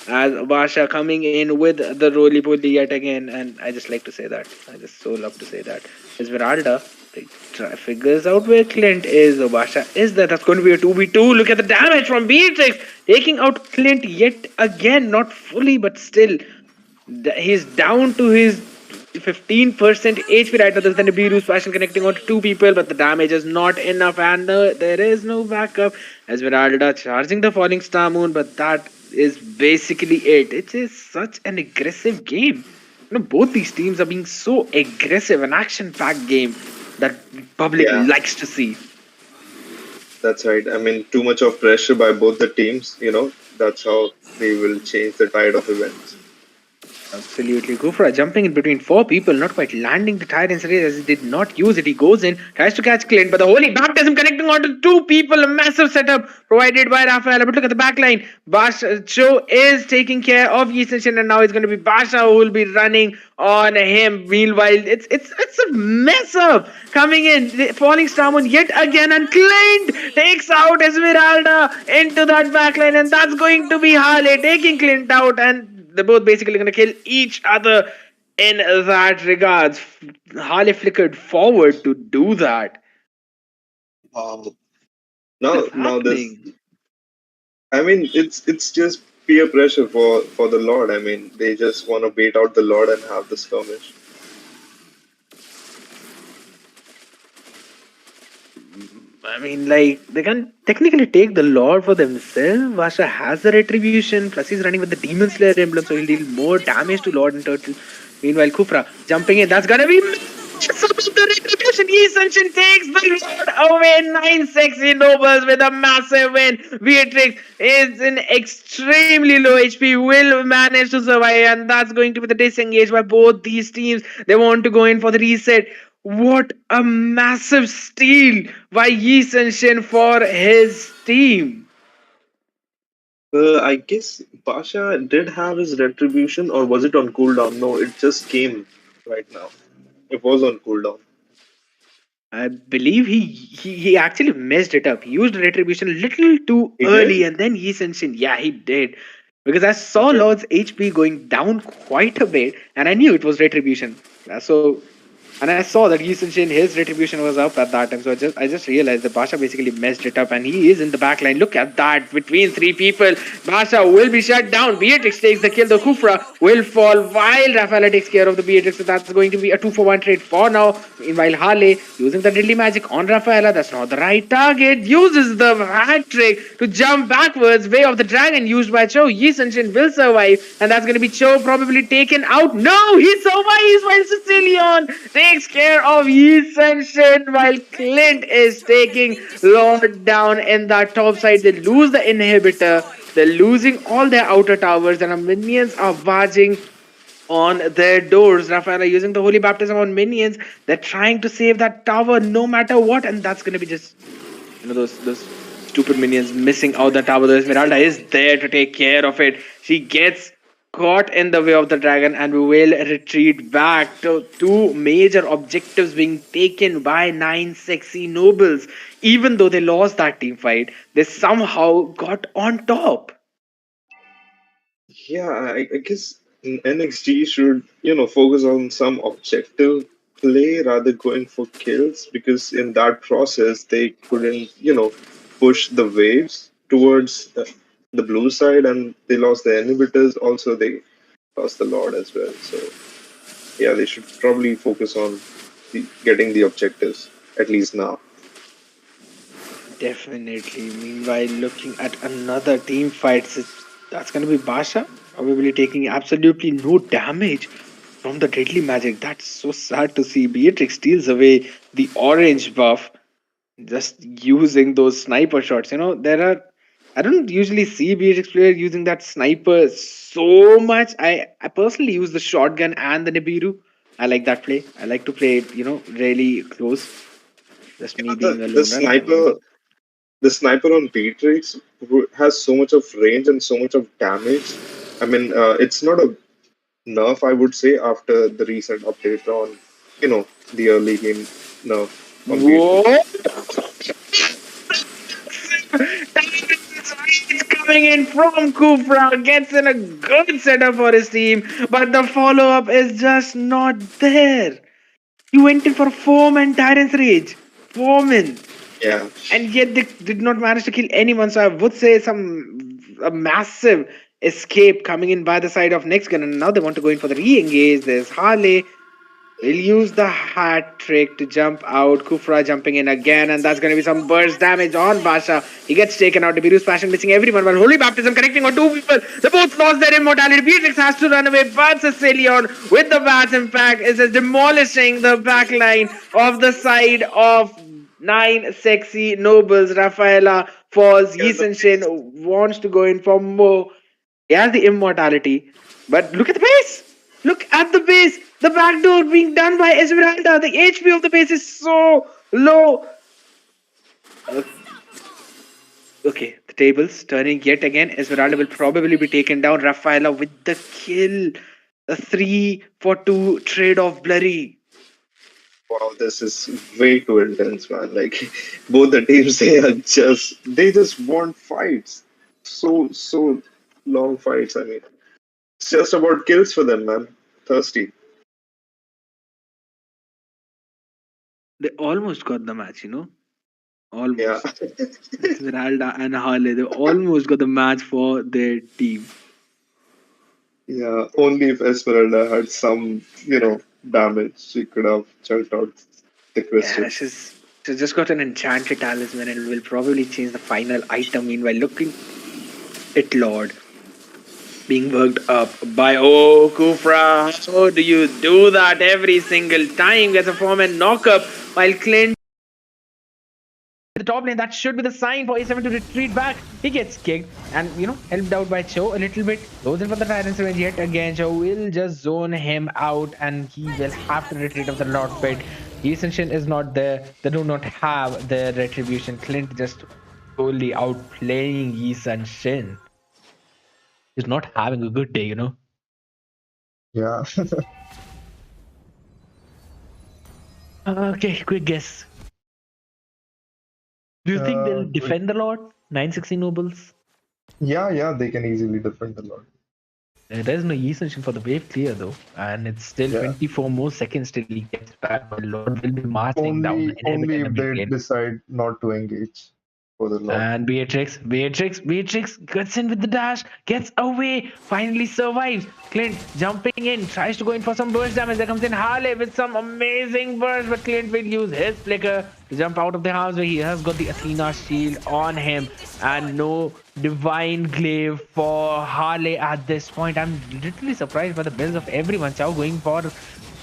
as Basha coming in with the roly poly yet again, and I just like to say that. I just so love to say that. Esmeralda figures out where Clint is. Basha is there. That's going to be a 2v2. Look at the damage from Beatrix, taking out Clint yet again. Not fully, but still. He's down to his 15% HP right now. There's the Nibiru's passion connecting on to two people, but the damage is not enough, and there is no backup. Esmeralda charging the falling star moon, but that is basically it. It is such an aggressive game. Both these teams are being so aggressive, an action-packed game that public Yeah, likes to see. that's right. I mean, too much of pressure by both the teams, that's how they will change the tide of events. Absolutely. Gufra jumping in between four people, not quite landing the tyrant's race as he did not use it. He goes in, tries to catch Clint, but the holy baptism connecting onto two people. A massive setup provided by Rafael. But look at the backline. Basha Cho is taking care of Yisenshin, and now it's going to be Basha who will be running on him. Meanwhile, it's a mess up coming in. Falling Starmon yet again, and Clint takes out Esmeralda into that backline, and that's going to be Harley taking Clint out, and they're both basically going to kill each other in that regards. Harley flickered forward to do that. Wow. What is Now this, happening? I mean, it's just peer pressure for the Lord. I mean, they just want to bait out the Lord and have the skirmish. I mean, like, they can technically take the Lord for themselves. Vasha has the retribution, plus he's running with the Demon Slayer emblem, so he'll deal more damage to Lord and Turtle. Meanwhile, Kufra jumping in, that's gonna be some of the retribution. Ascension takes the Lord away. 9 sexy nobles with a massive win. Beatrix is in extremely low HP, will manage to survive, and that's going to be the disengage by both these teams. They want to go in for the reset. What a massive steal by Yi Senshin for his team. I guess Pasha did have his retribution, or was it on cooldown? No, it just came right now. It was on cooldown. I believe he actually messed it up. He used retribution a little too He early, did? and then Yi Senshin, yeah, he did. Because I saw Okay. Lord's HP going down quite a bit, and I knew it was retribution. So, and I saw that Yi Senshin, his retribution was up at that time. So I just realized that Basha basically messed it up, and he is in the back line. Look at that, between three people, Basha will be shut down. Beatrix takes the kill. The Kufra will fall while Rafaela takes care of the Beatrix. So that's going to be a 2-for-1 trade for now. Meanwhile, Harley using the deadly magic on Rafaela. That's not the right target. Uses the hat trick to jump backwards. Way of the dragon used by Cho. Yi Senshin will survive, and that's going to be Cho probably taken out. No, he survives while Sicilian takes care of Yi Senshin while Clint is taking Lord down in that top side. They lose the inhibitor. They're losing all their outer towers, and our minions are barging on their doors. Rafaela using the holy baptism on minions. They're trying to save that tower no matter what, and that's gonna be just those stupid minions missing out the tower. The Esmeralda is there to take care of it. She gets caught in the way of the dragon, and we will retreat back to two major objectives being taken by 9 sexy nobles. Even though they lost that team fight, they somehow got on top. Yeah, I guess NXT should, focus on some objective play rather going for kills because in that process they couldn't, push the waves towards the blue side and they lost the inhibitors. Also, they lost the Lord as well. So, yeah, they should probably focus on getting the objectives, at least now. Definitely. Meanwhile, looking at another team fight, that's going to be Basha, probably taking absolutely no damage from the deadly magic. That's so sad to see. Beatrix steals away the orange buff, just using those sniper shots. I don't usually see Beatrix player using that sniper so much. I personally use the shotgun and the Nibiru. I like that play. I like to play it, really close. Just me Yeah, being a the lone runner. sniper on Beatrix has so much of range and so much of damage. I mean, it's not a nerf, I would say, after the recent update on, the early game nerf on Whoa! Beatrix. He's coming in from Kufra, gets in a good setup for his team, but the follow up is just not there. He went in for a 4-man Tyrant's Rage. 4-man. Yeah, And yet they did not manage to kill anyone. So I would say a massive escape coming in by the side of next gun. And now they want to go in for the re-engage. There's Harley. We'll use the hat trick to jump out. Kufra jumping in again, and that's going to be some burst damage on Basha. He gets taken out. Beerus Passion missing everyone, while Holy Baptism connecting on two people. They both lost their immortality. Beatrix has to run away, but Sicilian with the Bat's impact is just demolishing the back line of the side of 9 sexy nobles. Rafaela falls. yeah, Yi Shin wants to go in for more. He has the immortality, but look at the base. Look at the base. The backdoor being done by Esmeralda. The HP of the base is so low. Uh, Okay, the tables turning yet again. Esmeralda will probably be taken down. Rafaela with the kill. A 3-for-2 trade off Blurry. wow, this is way too intense, man. Like, both the teams, they just want fights. So long fights. I mean, it's just about kills for them, man. Thirsty. They almost got the match. Almost. Yeah. Esmeralda and Harley, they almost got the match for their team. Yeah, only if Esmeralda had some, damage, she could have chunked out the Yeah, crystal. she's just got an enchanted talisman and will probably change the final item. Meanwhile, looking at Lord being worked up by Kufra. How do you do that every single time? Gets a form and knock up while Clint. The top lane, that should be the sign for A7 to retreat back. He gets kicked and, helped out by Cho a little bit. Goes in for the Tyrant's Revenge yet again. Cho will just zone him out and he will have to retreat of the Lord Pit. Ascension is not there. They do not have the retribution. Clint just totally outplaying Ascension. He's not having a good day, Yeah. Okay, quick guess. Do you think they'll Uh, defend the Lord? 960 nobles? yeah, they can easily defend the Lord. There's no Ascension for the wave clear though, and it's still Yeah. 24 more seconds till he gets back. But Lord will be marching down Only, the only if enemy they lane. decide not to engage for the Lord. And Beatrix gets in with the dash, gets away, finally survives. Clint jumping in, tries to go in for some burst damage. There comes in Harley with some amazing burst, but Clint will use his flicker to jump out of the house where he has got the Athena shield on him. And no divine glaive for Harley at this point. I'm literally surprised by the builds of everyone. Chow going for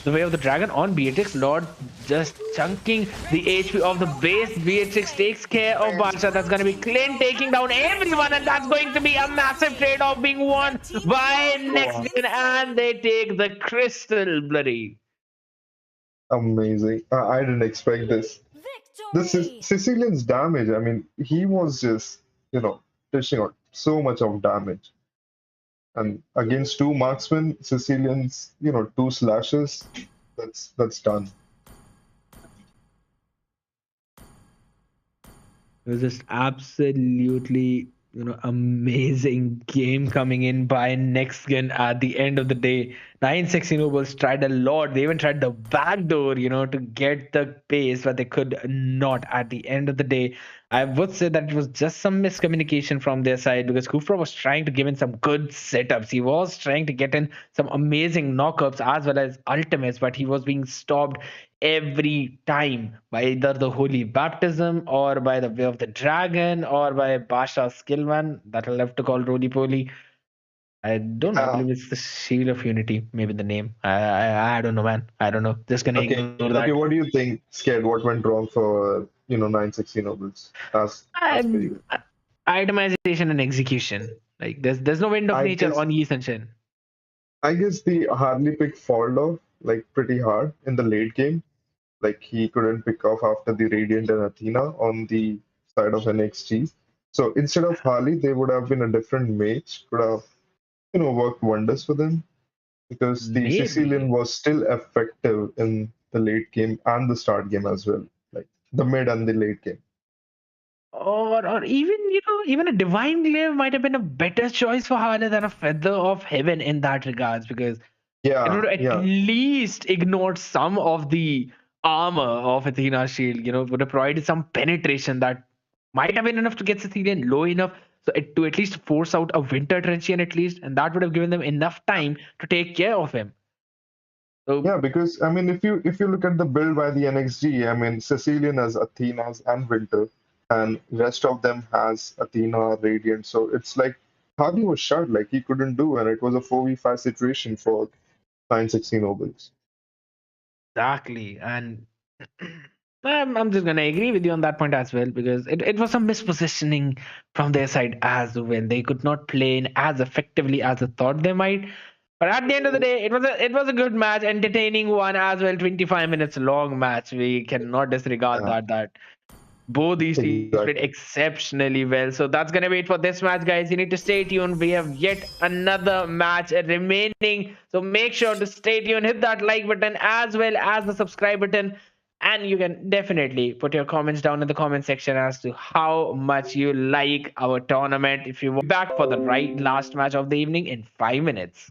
the way of the dragon on Beatrix. Lord just chunking the HP of the base. Beatrix takes care of Barsha. That's going to be Clint taking down everyone, and that's going to be a massive trade-off being won by next game, and they take the crystal, bloody. Amazing. I didn't expect this. This is Victory! Sicilian's damage. I mean, he was just, dishing out so much of damage. And against two marksmen, Sicilian's, two slashes, that's done. It was just absolutely, amazing game coming in by Nextgen at the end of the day. 960 Nobles tried a lot. They even tried the back door, to get the pace, but they could not at the end of the day. I would say that it was just some miscommunication from their side because Kufra was trying to give in some good setups. He was trying to get in some amazing knockups as well as ultimates, but he was being stopped every time by either the holy baptism or by the way of the dragon or by Basha's skill one that I'll have to call roly poly. I don't know. I Yeah. believe it's the Shield of Unity, maybe the name. I don't know, man. I don't know. Just gonna ignore Okay, that. what do you think, Scared? What went wrong for, 960 nobles as per you? Itemization and execution. Like there's no wind of I nature guess on Yi Senshin. I guess the Harley pick fall off like pretty hard in the late game. Like he couldn't pick off after the Radiant and Athena on the side of NXT. So instead of Harley, they would have been a different mage, could have, worked wonders for them because the Sicilian Maybe. was still effective in the late game and the start game as well, like the mid and the late game. Or even even a divine glaive might have been a better choice for Harley than a feather of heaven in that regards because it would Yeah, at yeah, least ignored some of the armor of Athena's shield, would have provided some penetration that might have been enough to get Cecilian low enough to at least force out a winter trenchian at least, and that would have given them enough time to take care of him. So yeah. Because I mean, if you look at the build by the NXG, I mean, Sicilian has Athena's and Winter, and rest of them has Athena, Radiant. So it's like Harley was shot, like he couldn't do, and it was a 4v5 situation for 960 nobles. exactly, and I'm just gonna agree with you on that point as well because it was some mispositioning from their side as well. They could not play in as effectively as I thought they might. But at the end of the day, it was a good match, entertaining one as well. 25 minutes long match. We cannot disregard Yeah, that both these teams played exactly. exceptionally well. So that's gonna be it for this match, guys. You need to stay tuned. We have yet another match remaining. So make sure to stay tuned, hit that like button as well as the subscribe button. And you can definitely put your comments down in the comment section as to how much you like our tournament. If you want back for the right last match of the evening in 5 minutes.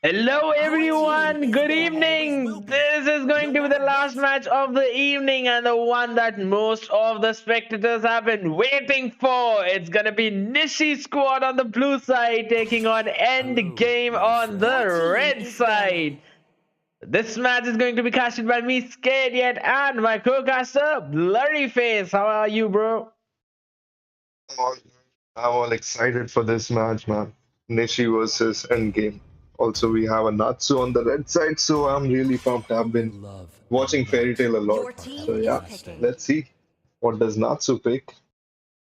Hello everyone, good evening. This is going to be the last match of the evening and the one that most of the spectators have been waiting for. It's gonna be Nishi squad on the blue side taking on End Game on the red side. This match is going to be casted by me, Scared Yet, and my co-caster, Blurry Face. How are you, bro? I'm all, I'm all excited for this match, man. Nishi versus Endgame. Also, we have a Natsu on the red side, so I'm really pumped. I've been Love watching Fairy Tail a Your lot, team so is yeah. picking. Let's see what does Natsu pick.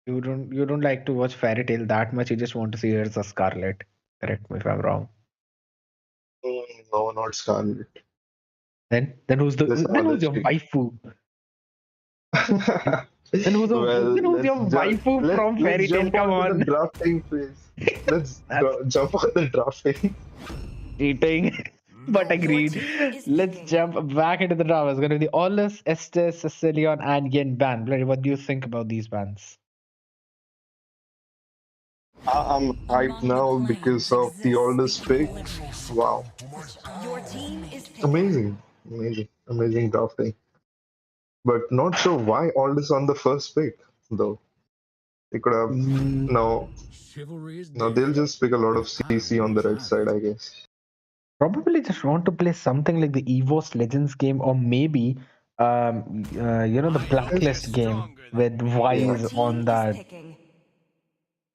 You don't like to watch Fairy Tail that much. You just want to see her as a Scarlet. Correct me if I'm wrong. No, not Scarlet. Then who's the This then who's your LHD. waifu? Then who's your waifu from Let's Fairy Tail? jump Come on to the on. drafting phase. Let's That's jump on the drafting. cheating. But agreed. team is Let's picking. jump back into the drama. It's going to be the Aulus, Estes, Sicilian, and Yin ban. Bloody, what do you think about these bans? I'm hyped now because of the oldest pick. Wow, Your team is picking. amazing drafting. But not sure why Aldous on the first pick, though. They could have Mm, no, Chivalry is no. They'll dead. just pick a lot of CC on the red side, I guess. Probably just want to play something like the EVOS Legends game, or maybe, the Blacklist game with Yeah, Wise Your team on is that. picking.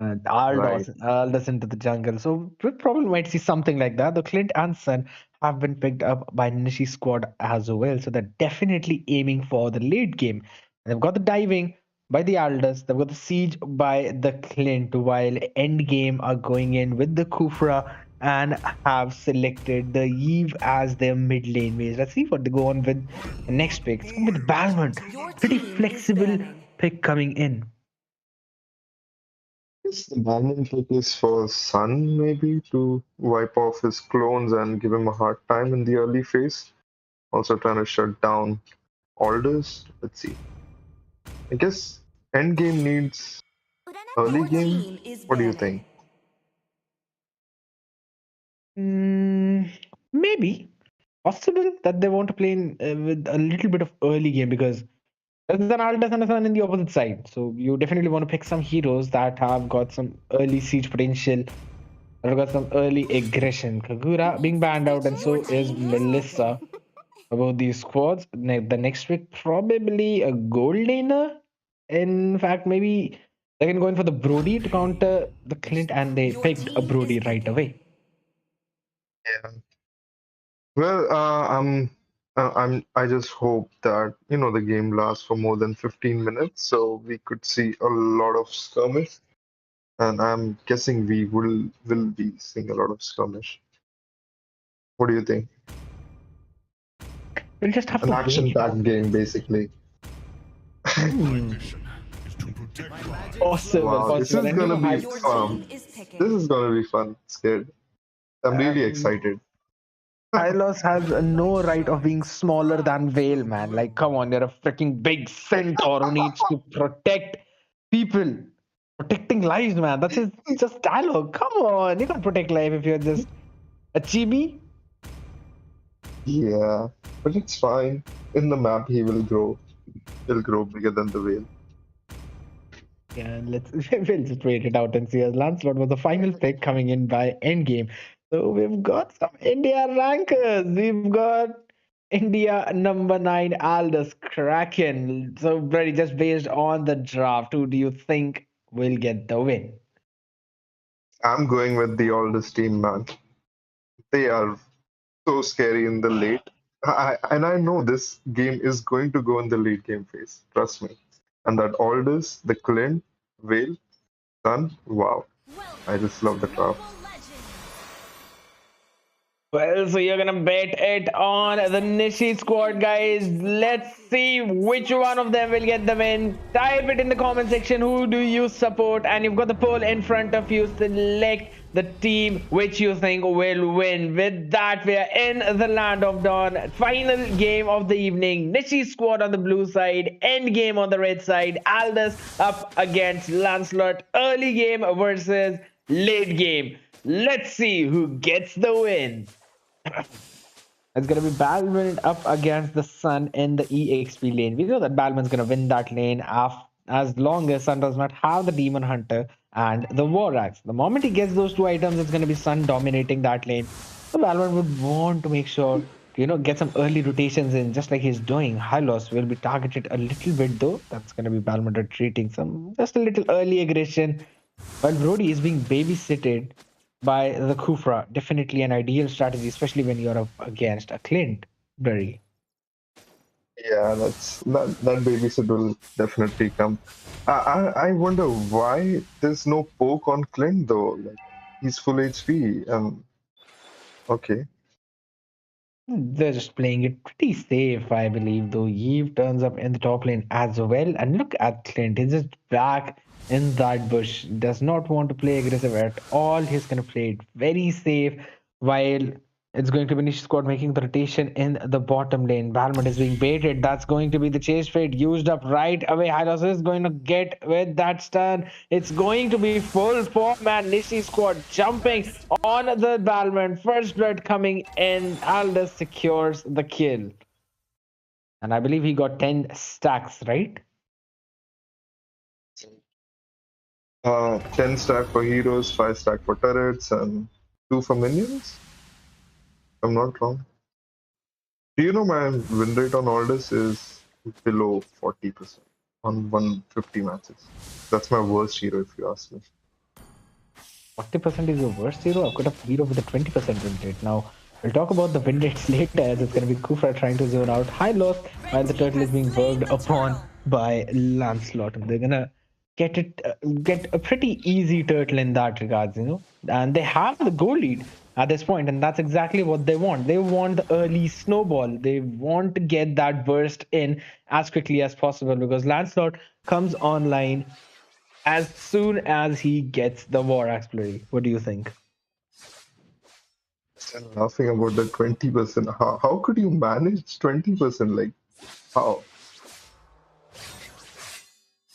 right. Aldous into the jungle. So we probably might see something like that. The Clint and Sun have been picked up by Nishi squad as well. So they're definitely aiming for the late game. And they've got the diving by the Aldous. They've got the siege by the Clint, while end game are going in with the Kufra and have selected the Eve as their mid lane mage. Let's see what they go on with the next pick. It's going to be the Balmond. Your Pretty team is flexible banning. pick coming in. Guess the banning pick is for Sun, maybe, to wipe off his clones and give him a hard time in the early phase. Also trying to shut down Aldous. Let's see. I guess endgame needs early Your game. team is What do you banning. think? Maybe possible that they want to play in, with a little bit of early game because there's an Aldous and a Sun in the opposite side. So you definitely want to pick some heroes that have got some early siege potential, that have got some early aggression. Kagura being banned out, and so Your is team is Melissa. picking. About these squads, the next pick probably a gold laner. In fact, maybe they can go in for the Brody to counter the Clint, and they Your picked a team Brody is right picking. away. Yeah. Well, I just hope that, the game lasts for more than 15 minutes, so we could see a lot of skirmish, and I'm guessing we will be seeing a lot of skirmish. What do you think? We'll just have An to wait. action-packed game, basically. Hmm. Possible, Wow, this possible. is And gonna be Your fun. team is This picking. is gonna be fun. Scared. I'm really um, excited. Hylos has no right of being smaller than Vale, man. Like, come on, you're a freaking big centaur who needs to protect people, protecting lives, man. That's his just dialogue. Come on, you can't protect life if you're just a chibi. Yeah, but it's fine. In the map, he will grow. He'll grow bigger than the whale. Yeah, we'll just wait it out and see. As Lancelot was the final pick coming in by Endgame. So we've got some India rankers. We've got India number 9 Aldous Kraken. So Brady, just based on the draft, who do you think will get the win? I'm going with the oldest team, man. They are so scary in the late. And I know this game is going to go in the late game phase. Trust me. And that Aldous, the Clint, Vale, Sun, wow. I just love the draft. Well, so you're gonna bet it on the Nishi squad, guys. Let's see which one of them will get the win. Type it in the comment section. Who do you support? And you've got the poll in front of you. Select the team which you think will win. With that, we are in the land of dawn. Final game of the evening. Nishi squad on the blue side, end game on the red side. Aldous up against Lancelot. Early game versus late game. Let's see who gets the win. It's gonna be Balman up against the Sun in the EXP lane. We know that Balman's gonna win that lane as long as Sun does not have the Demon Hunter and the War Axe. The moment he gets those two items, it's gonna be Sun dominating that lane. So Balman would want to make sure to, get some early rotations in, just like he's doing. Hylos will be targeted a little bit though. That's gonna be Balman retreating some just a little early aggression. While Brody is being babysitted by the Kufra, definitely an ideal strategy, especially when you're up against a Clint. Very. Yeah, that babysit will definitely come. I wonder why there's no poke on Clint though. Like he's full HP. Okay. They're just playing it pretty safe, I believe, though. Eve turns up in the top lane as well. And look at Clint. He's just back in that bush. Does not want to play aggressive at all. He's going to play it very safe while it's going to be Nish squad making the rotation in the bottom lane. Balmond is being baited. That's going to be the chase fade used up right away. Hylos is going to get with that stun. It's going to be full form, man. Nishi squad jumping on the Balmond. First blood coming in. Aldous secures the kill. And I believe he got 10 stacks, right? 10 stack for heroes, 5 stack for turrets, and 2 for minions. If I'm not wrong. Do you know my win rate on Aldous is below 40% on 150 matches? That's my worst hero if you ask me. 40% is your worst hero. I've got a hero with a 20% win rate. Now, we'll talk about the win rates later, as it's going to be Kufra trying to zone out high loss while the turtle is being worked upon by Lancelot. And they're going to get a pretty easy turtle in that regards. And they have the goal lead at this point, and that's exactly what they want. They want the early snowball. They want to get that burst in as quickly as possible because Lancelot comes online as soon as he gets the War Axe Blurry. What do you think? Still laughing about the 20%. How could you manage 20%? Like, how?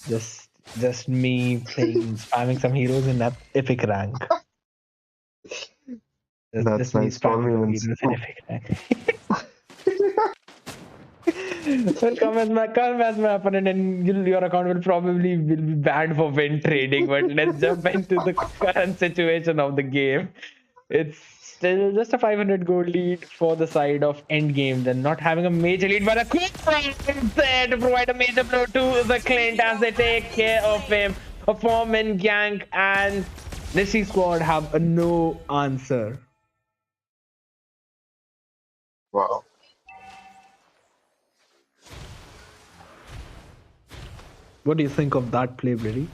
Just me playing, spamming some heroes in that epic rank. That's Just me nice. Call me spamming some when. heroes in epic rank. Well, come as my opponent, and your account will be banned for win trading. But let's jump into the current situation of the game. It's still just a 500 gold lead for the side of Endgame. They're not having a major lead, but a quick fight there to provide a major blow to the Clint as they take care of him. A four-man gank, and Nishi squad have a no answer. Wow. What do you think of that play, Brady?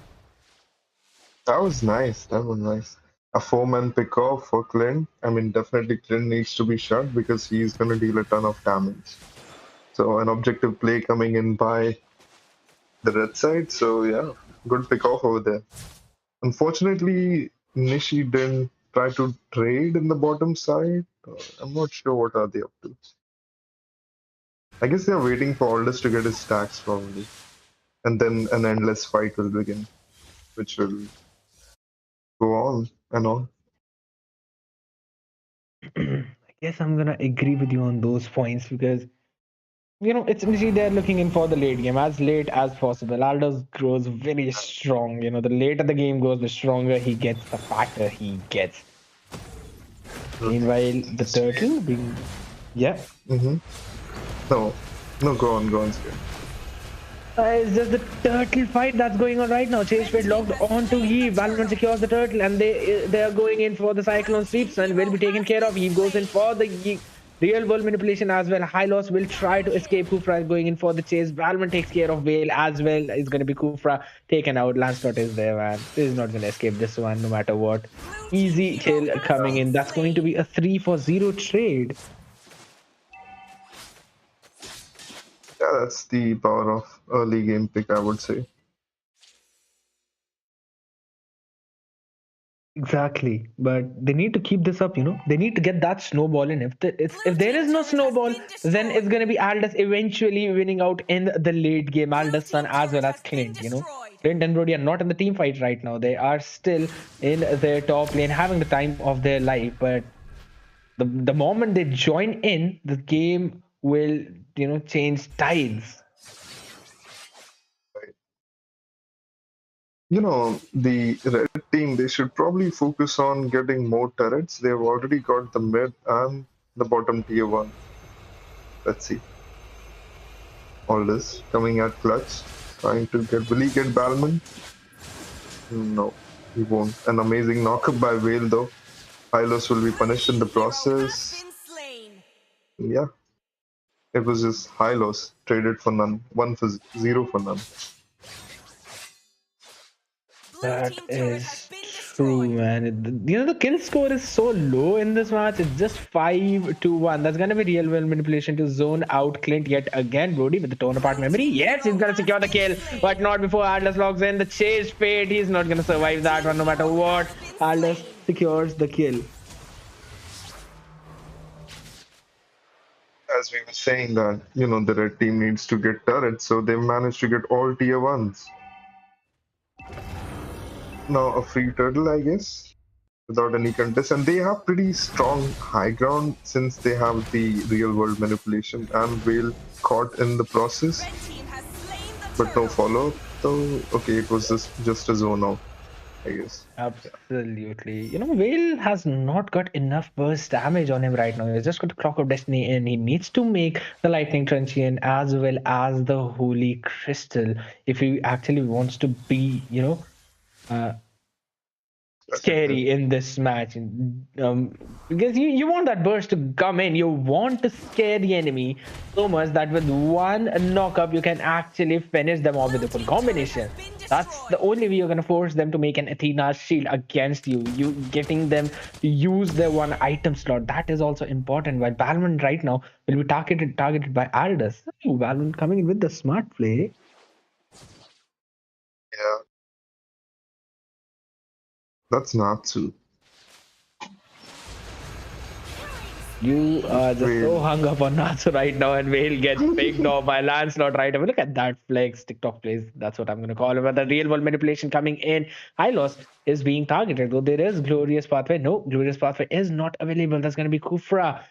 That was nice. That was nice. A 4-man pick off for Clint. I mean, definitely Clint needs to be shot because he's going to deal a ton of damage. So, an objective play coming in by the red side. So, yeah, good pick off over there. Unfortunately, Nishi didn't try to trade in the bottom side. I'm not sure what are they up to. I guess they're waiting for Aldous to get his stacks probably. And then an endless fight will begin, which will go on and on. I guess I'm gonna agree with you on those points because it's initially they're looking in for the late game as late as possible. Aldous grows very strong. The later the game goes, the stronger he gets, the fatter he gets. Meanwhile, the turtle being, yeah. Mm-hmm. No, no, go on, Sky. It's just the turtle fight that's going on right now. Chase Fate locked onto Eve. Valorant secures the turtle, and they are going in for the Cyclone sweeps and will be taken care of. Eve goes in for the real world manipulation as well. High loss will try to escape. Kufra is going in for the chase. Valorant takes care of Vale as well. It's going to be Kufra taken out. Lancelot is there, man. He's not going to escape this one no matter what. Easy kill coming in. That's going to be a 3-for-0 trade. Yeah, that's the power of early game pick, I would say. Exactly, but they need to keep this up. They need to get that snowball in. If there is no snowball, then it's gonna be Aldous eventually winning out in the late game. Aldous' son as well as Clint. Clint and Brody are not in the team fight right now. They are still in their top lane, having the time of their life. But the moment they join in, the game will change tides. The red team, they should probably focus on getting more turrets. They've already got the mid and the bottom tier 1. Let's see. All this coming at clutch, trying to get. Will he get Balman? No, he won't. An amazing knockup by Vale though. Hylos will be punished in the process. Yeah. It was just Hylos traded for none. 1 for 0 for none. That is true, man. The kill score is so low in this match. It's just 5-1. That's gonna be real world manipulation to zone out Clint yet again. Brody with the torn apart memory. Yes, he's gonna secure the kill, but not before Aldous logs in. The chase fate. He's not gonna survive that one no matter what. Aldous secures the kill. As we were saying that, the red team needs to get turrets, so they've managed to get all tier 1s. Now a free turtle, I guess, without any contest, and they have pretty strong high ground since they have the real world manipulation and Vale caught in the process, but no follow. So okay, it was just a zone out, I guess. Absolutely. Vale has not got enough burst damage on him right now. He's just got Clock of Destiny in. He needs to make the Lightning Truncheon as well as the Holy Crystal if he actually wants to be, scary in this match. Because you want that burst to come in. You want to scare the enemy so much that with one knock up, you can actually finish them off with the full combination. That's the only way you're going to force them to make an Athena shield against you. You getting them to use their one item slot. That is also important. While Balman right now will be targeted by Aldous. Oh, Balman coming in with the smart play. Yeah. That's Natsu. You are just so hung up on Natsu right now, and Vale gets picked off by Lancelot right away. Look at that flex, TikTok plays. That's what I'm going to call it. But the real world manipulation coming in. Hylos is being targeted, though there is Glorious Pathway. No, Glorious Pathway is not available. That's going to be Kufra.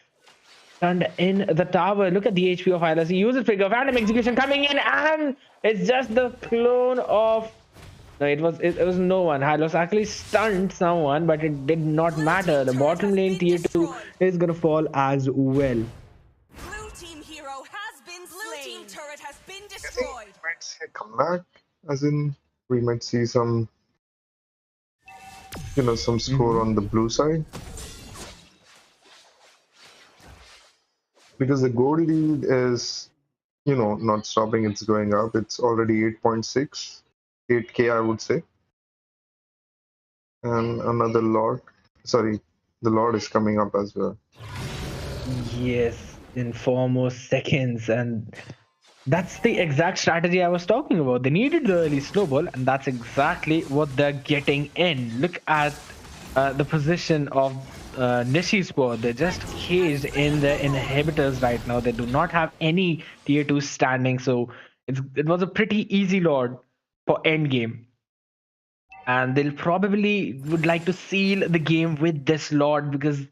And in the tower, look at the HP of Hylos. He uses Figure of Random Execution coming in, and it's just the clone of. No, it was no one. Hylos actually stunned someone, but it did not matter. The bottom lane tier 2 is gonna fall as well. Blue team hero has been slain. Blue team turret has been destroyed. We might see a comeback, as in we might see some score on the blue side. Because the gold lead is, not stopping, it's going up. It's already 8.6. 8K, I would say. And another Lord. Sorry, the Lord is coming up as well. Yes, in 4 more seconds. And that's the exact strategy I was talking about. They needed the early snowball, and that's exactly what they're getting in. Look at the position of Nishi's squad. They're just caged in the inhibitors right now. They do not have any tier 2 standing. So it was a pretty easy Lord for endgame. And they'll probably would like to seal the game with this Lord because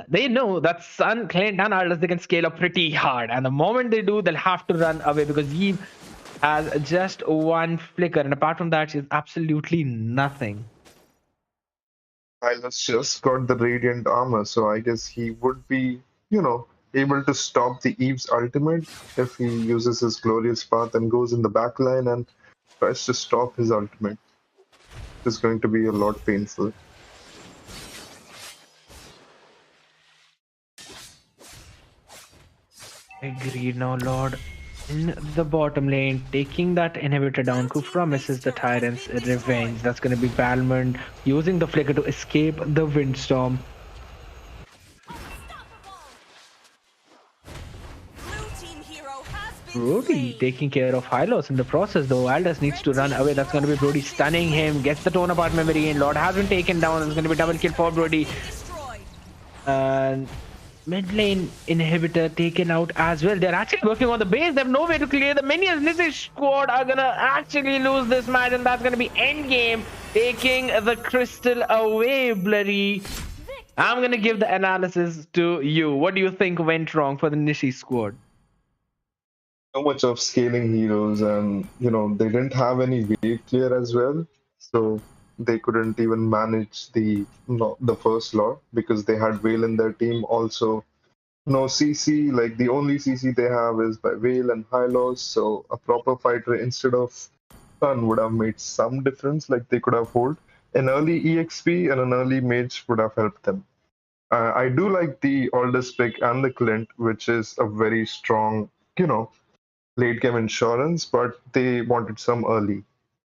They know that Sun, Clint, and Aldous, they can scale up pretty hard. And the moment they do, they'll have to run away because Eve has just one flicker. And apart from that, she's absolutely nothing. Hylas just got the radiant armor, so I guess he would be, able to stop the Eve's ultimate if he uses his glorious path and goes in the back line and tries to stop his ultimate. It's going to be a lot painful. Agreed now, Lord. In the bottom lane, taking that inhibitor down, Kufra misses the Tyrant's revenge. That's going to be Valmond using the flicker to escape the windstorm. Blue team hero has been Brody slain. taking care of Hylos in the process, though. Aldous needs to run away. That's going to be Brody stunning him. Gets the tone apart memory, and Lord has been taken down. It's going to be double kill for Brody. Destroyed. And mid lane inhibitor taken out as well. They're actually working on the base. They have no way to clear the minions. This squad are gonna actually lose this match, and that's gonna be end game, taking the crystal away. Blurry. I'm gonna give the analysis to you. What do you think went wrong for the Nishi squad? So much of scaling heroes, and they didn't have any wave clear as well, so they couldn't even manage the first lot because they had Vale in their team. Also, no CC, like the only CC they have is by Vale and Hylos, so a proper fighter instead of Sun would have made some difference, like they could have hold. An early EXP and an early mage would have helped them. I do like the Aldous pick and the Clint, which is a very strong, late game insurance, but they wanted some early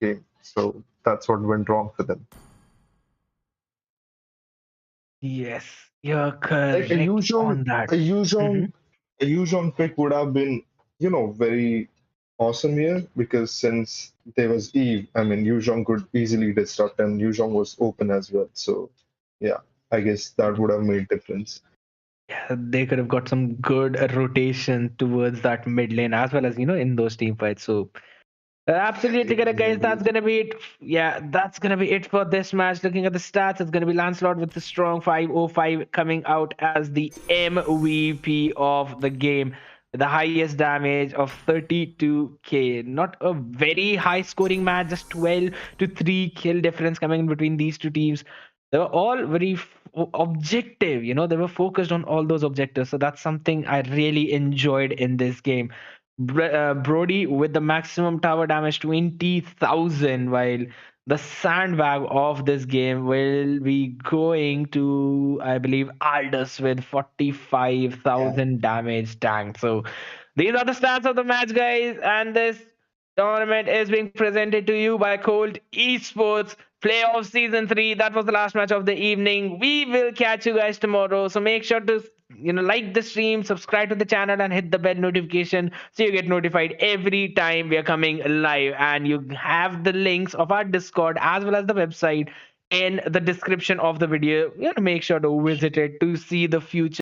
game. So that's what went wrong for them. Yes, you're Like correct on that. Mhm. A Yuzhong pick would have been, very awesome here because since there was Eve, I mean, Yuzhong could easily disrupt and Yuzhong was open as well. So yeah, I guess that would have made difference. Yeah, they could have got some good rotation towards that mid lane as well as in those team fights. So absolutely correct, guys. That's Indeed. gonna be it. Yeah, that's gonna be it for this match. Looking at the stats, it's gonna be Lancelot with the strong 505 coming out as the MVP of the game. With the highest damage of 32k. Not a very high scoring match, just 12 to 3 kill difference coming in between these two teams. They were all very objective, they were focused on all those objectives. So that's something I really enjoyed in this game. Brody with the maximum tower damage 20,000, while the sandbag of this game will be going to, I believe, Aldous with 45,000 damage tanked. So these are the stats of the match, guys, and this tournament is being presented to you by Colt Esports Playoff Season 3. That was the last match of the evening. We will catch you guys tomorrow. So make sure to like the stream, subscribe to the channel, and hit the bell notification so you get notified every time we are coming live. And you have the links of our Discord as well as the website in the description of the video. Make sure to visit it to see the future